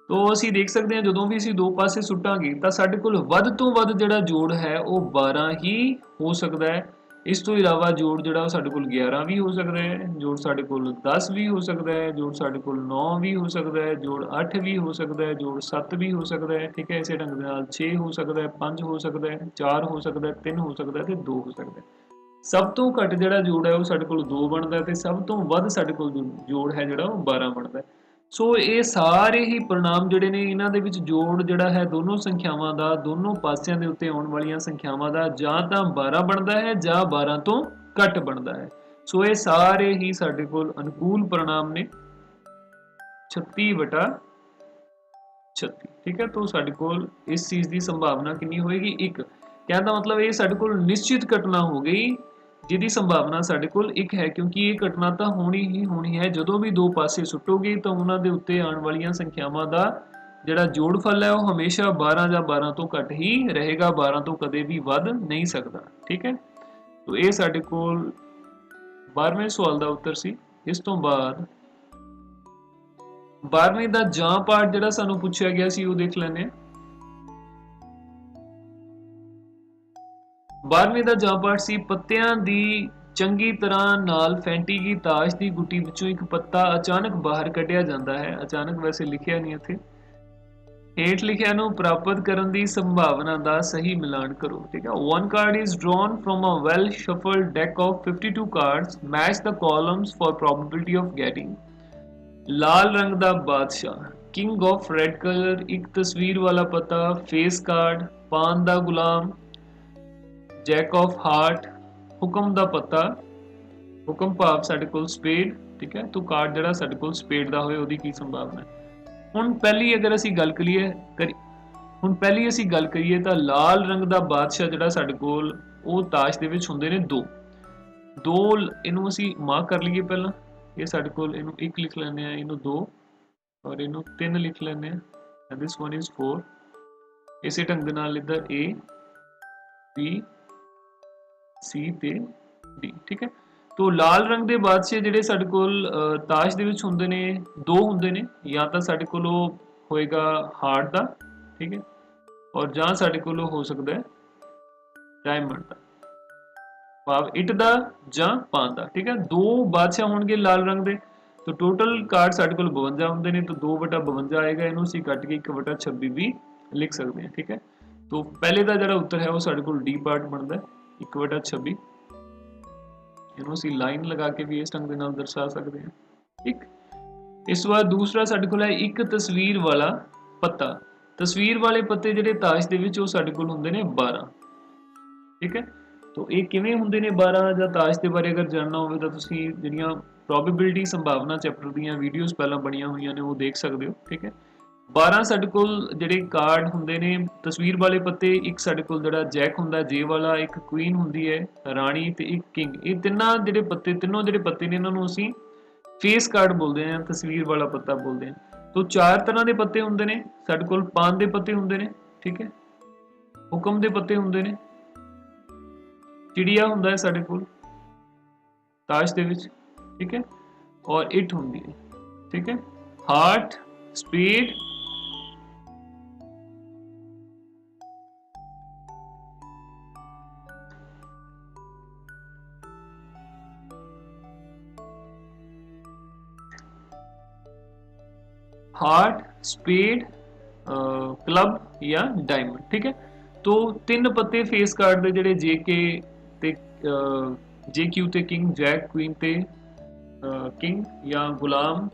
तो असीं देख सकते हैं जदों भी असीं दो पासे सुटांगे तां साडे कोल वध तो वध जिहड़ा जोड़ है वो 12 ही हो सकदा है। इस तो इलावा जोड़ जिहड़ा साडे कोल 11 भी हो सकदा है, जोड़ साडे कोल 10 भी हो सकदा है, जोड़ साडे कोल 9 भी हो सकदा है, जोड़ 8 भी हो सकदा है, जोड़ 7 भी हो सकदा है। ठीक है, इसे ढंग नाल 6 हो सकदा है, 5 हो सकदा है, 4 हो सकदा है, 3 हो सकदा है ते 2 हो सकदा है। सब तो घट जिहड़ा जोड़ है वो साडे कोल 2 बनदा है ते सब तो वध साडे कोल जोड़ है जिहड़ा वो 12 बनदा है। सो ये सारे ही परिणाम जिहड़े ने इन्हां दे विच जोड़ जिहड़ा है दोनों संख्यावां दा, दोनों पासियां दे उत्ते आउण वालीआं संख्यावां दा जां तां 12 बनदा है जां 12 तो घट बनदा है। सो ये सारे ही साडे कोल अनुकूल परिणाम ने 36/36। ठीक है, तो साडे कोल इस चीज़ की संभावना कितनी होएगी 1। कहने का मतलब ये साडे कोल निश्चित घटना हो गई जिहदी संभावना साडे कोल 1 है, क्योंकि ये घटना तो होनी ही होनी है। जदों भी दो पासे सुटोगे तो उन्हां दे उत्ते आउण वालीआं संख्यावां दा जिहड़ा जोड़फल है वो हमेशा 12 जां 12 तो घट ही रहेगा, 12 तो कदे भी वध नहीं सकदा। ठीक है, तो ये साडे कोल 12वें सवाल दा उत्तर सी। इस तो बाद 12वीं दा जां पार्ट जिहड़ा सानू पुछया गया सी वो देख लैने आ। 12वीं ਦਾ ਜਾਂ ਪਾਠ ਸੀ ਪੱਤਿਆਂ ਦੀ ਚੰਗੀ ਤਰ੍ਹਾਂ ਨਾਲ ਫੈਂਟੀ ਗਈ ਤਾਸ਼ ਦੀ ਗੁੱਟੀ ਵਿੱਚੋਂ ਇੱਕ ਪੱਤਾ ਅਚਾਨਕ ਬਾਹਰ ਕੱਢਿਆ ਜਾਂਦਾ ਹੈ। ਅਚਾਨਕ ਵੈਸੇ ਲਿਖਿਆ ਨਹੀਂ ਇੱਥੇ। ਹੇਠ ਲਿਖਿਆ ਨੂੰ ਪ੍ਰਾਪਤ ਕਰਨ ਦੀ ਸੰਭਾਵਨਾ ਦਾ ਸਹੀ ਮਿਲਾਨ ਕਰੋ। ਠੀਕ ਹੈ, one card is drawn from a well shuffled deck of 52 cards. Match the columns for probability of getting. ਲਾਲ ਰੰਗ ਦਾ ਬਾਦਸ਼ਾਹ, ਕਿੰਗ ਆਫ ਰੈਡ ਕਲਰ, ਇੱਕ ਤਸਵੀਰ ਵਾਲਾ ਪੱਤਾ, ਫੇਸ ਕਾਰਡ, ਪਾਨ ਦਾ ਗੁਲਾਮ, जैक ऑफ हार्ट, हुक्म दा पत्ता, हुक्म भाव साडे कोल स्पेड। ठीक है, तो कार्ड जिहड़ा साडे कोल स्पेड दा होए ओहदी की संभावना है। हुण पहली अगर असीं गल करिए तां लाल रंग दा बादशाह जिहड़ा साडे कोल ओह ताश दे विच हुंदे ने दो इहनूं असीं मार्क कर लईए। पहलां ये साडे कोल इहनूं 1 लिख लैंदे आ, इहनूं 2 और इहनूं 3 लिख लैंदे आ, एंड दिस वन इज 4। इसे ढंग नाल इधर A B C ते D। ठीक है, तो लाल रंग दे बादशाह जिहड़े साडे कोल ताश दे विच हुंदे ने दो हुंदे ने, या तां साडे कोल होएगा हार्ट दा, ठीक है, और जां साडे कोल हो सकदा है डायमंड दा, भाव इट दा जां पान दा। ठीक है, दो बादशाह होणगे लाल रंग दे, तो टोटल कार्ड साडे कोल 52 हुंदे ने, तो 2/52 आएगा। इहनूं असीं कट के 1/26 भी लिख सकते हैं। ठीक है, तो पहले दा जिहड़ा उत्तर है वो साडे कोल डी पार्ट बनदा है 1/26। इहनूं असीं लाइन लगा के भी इस ढंग दे नाल दर्शा सकते हैं। ठीक, इस तो बाद दूसरा साडे कोल है एक तस्वीर वाला पत्ता। तस्वीर वाले पत्ते ਜਿਹੜੇ ਤਾਸ਼ ਦੇ ਵਿੱਚ ਉਹ ਸਾਡੇ ਕੋਲ ਹੁੰਦੇ ਨੇ 12। ठीक है, तो ये किवें ਹੁੰਦੇ ਨੇ 12 ਜਾਂ ਤਾਸ਼ ਦੇ ਬਾਰੇ ਅਗਰ ਜਾਣਨਾ ਹੋਵੇ ਤਾਂ ਤੁਸੀਂ ਜਿਹੜੀਆਂ ਪ੍ਰੋਬੇਬਿਲਿਟੀ ਸੰਭਾਵਨਾ ਚੈਪਟਰ ਦੀਆਂ ਵੀਡੀਓਜ਼ ਪਹਿਲਾਂ ਬਣੀਆਂ ਹੋਈਆਂ ਨੇ ਉਹ ਦੇਖ ਸਕਦੇ ਹੋ। ठीक है, 12 ਸਾਡੇ ਕੋਲ ਜਿਹੜੇ ਕਾਰਡ ਹੁੰਦੇ ਨੇ ਤਸਵੀਰ ਵਾਲੇ ਪੱਤੇ, ਇੱਕ ਸਾਡੇ ਕੋਲ ਜਿਹੜਾ ਜੈਕ ਹੁੰਦਾ ਜੇ ਵਾਲਾ, ਇੱਕ ਕੁਈਨ ਹੁੰਦੀ ਹੈ ਰਾਣੀ ਤੇ ਇੱਕ ਕਿੰਗ। ਇਹ ਤਿੰਨਾਂ ਜਿਹੜੇ ਪੱਤੇ, ਤਿੰਨੋਂ ਜਿਹੜੇ ਪੱਤੇ ਨੇ ਇਹਨਾਂ ਨੂੰ ਅਸੀਂ फेस कार्ड बोलते हैं, तस्वीर वाला पत्ता बोलते हैं। तो चार तरह के पत्ते होंगे ने साडे कोल। पान के पत्ते होंगे ने, ठीक है, हुक्म के पत्ते होंगे ने, चिड़िया होंदा है साडे कोल ताश दे विच, ठीक है, और इट होंदी है, ठीक है, heart, spade, heart, spade, club या डायमंड। ठीक है, तो तीन पत्ते फेस कार्ड दे जेडे जेके ते जेक्यू ते किंग, जैक क्वीन ते किंग या गुलाम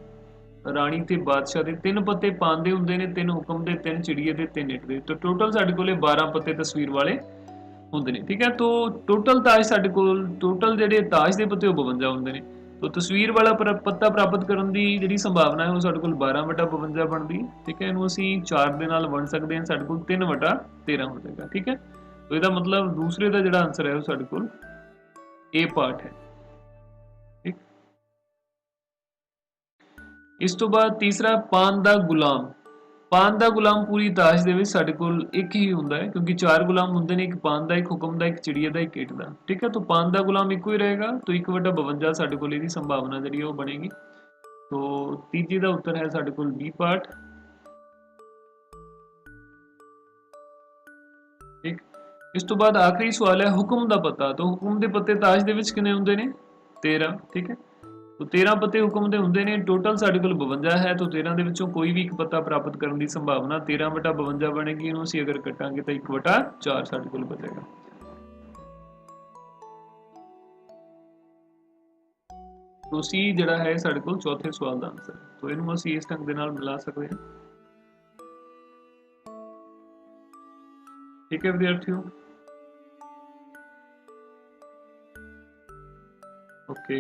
राणी ते बादशाह दे तीन पत्ते पांदे हुंदे ने, तीन हुक्म दे, तीन चिड़िए दे, तीन इट दे। तो टोटल साडे कोले 12 पत्ते तस्वीर वाले हुंदे ने। ठीक है, तो टोटल ताश साडे कोल टोटल जेडे ताश दे पत्ते 52 हुंदे ने। तो तस्वीर वाला पत्ता प्राप्त करने की जिहड़ी संभावना है वो साडे कोल 12/52 बनती है। ठीक है, इहनूं असीं 4 दे नाल वंड सकते हैं, साडे कोल 3/13 हो जाएगा। ठीक है, तो इसदा मतलब दूसरे का जिहड़ा आंसर है वो साडे कोल ए पार्ट है। ठीक, इस तो बाद तीसरा पान दा गुलाम। पान दा गुलाम पूरी ताश दे विच साडे कोल एक ही हुंदा है, क्योंकि 4 गुलाम हुंदे ने, एक पान दा, एक हुक्म दा, एक चिड़िया दा, एक इट दा। ठीक है, तो पान दा गुलाम इको ही रहेगा, तो 1/52 साडे कोल इहदी संभावना जिहड़ी है वो बनेगी। तो तीजे दा उत्तर है साडे कोल बी पार्ट। ठीक, इस तो बाद आखिरी सवाल है हुक्म दा पता। तो हुक्म दे पत्ते ताश दे विच कितने हुंदे ने? 13। ठीक है, तो 13 पत्ते हुक्म दे हुंदे ने, टोटल साडे कोल 52 है। तो 13 दे विचों कोई भी एक पत्ता प्राप्त करने की संभावना 13/52 बनेगी। इहनूं असीं अगर कटांगे तो 1/4 साडे कोल बचेगा। तो सी जिहड़ा है साडे कोल चौथे सवाल दा आंसर। तो इहनूं असीं इस ढंग दे नाल मिला सकदे हां। ठीक है विद्यार्थियों, ओके।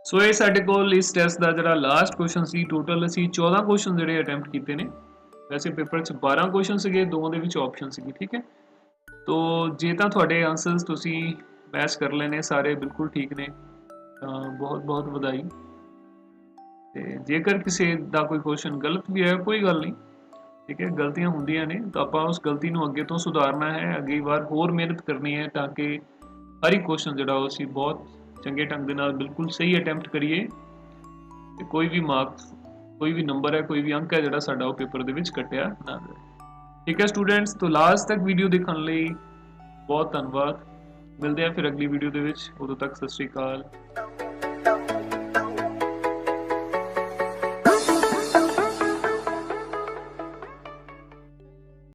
सो ये साडे कोल इस टेस्ट का जिहड़ा लास्ट क्वेश्चन सी। टोटल असीं 14 क्वेश्चन जिहड़े अटैम्प्ट कीते ने। वैसे पेपर च 12 क्वेश्चन सीगे, दो दे विच ऑप्शन सीगी। ठीक है, तो जे तां तुहाडे आंसर्स तुसीं मैच कर लेने सारे बिल्कुल ठीक ने, बहुत बहुत वधाई। ते जेकर किसी दा कोई क्वेश्चन गलत भी है कोई गल नहीं, ठीक है, गलतियां होंदियां ने, तो आपां उस गलती नूं अगे तो सुधारना है, अगली बार होर मेहनत करनी है, ताकि हर एक क्वेश्चन जिहड़ा वो असीं बहुत चंगे ढंग दे नाल बिल्कुल सही अटैम्प्ट करिए। ते कोई भी मार्क्स, कोई भी नंबर है, कोई भी अंक है जिहड़ा साडा वो पेपर दे विच कटिया ना जाए। ठीक है स्टूडेंट्स, तो लास्ट तक वीडियो देखने लई बहुत धन्नवाद। मिलते हैं फिर अगली वीडियो दे विच, उदों तक सत श्री अकाल।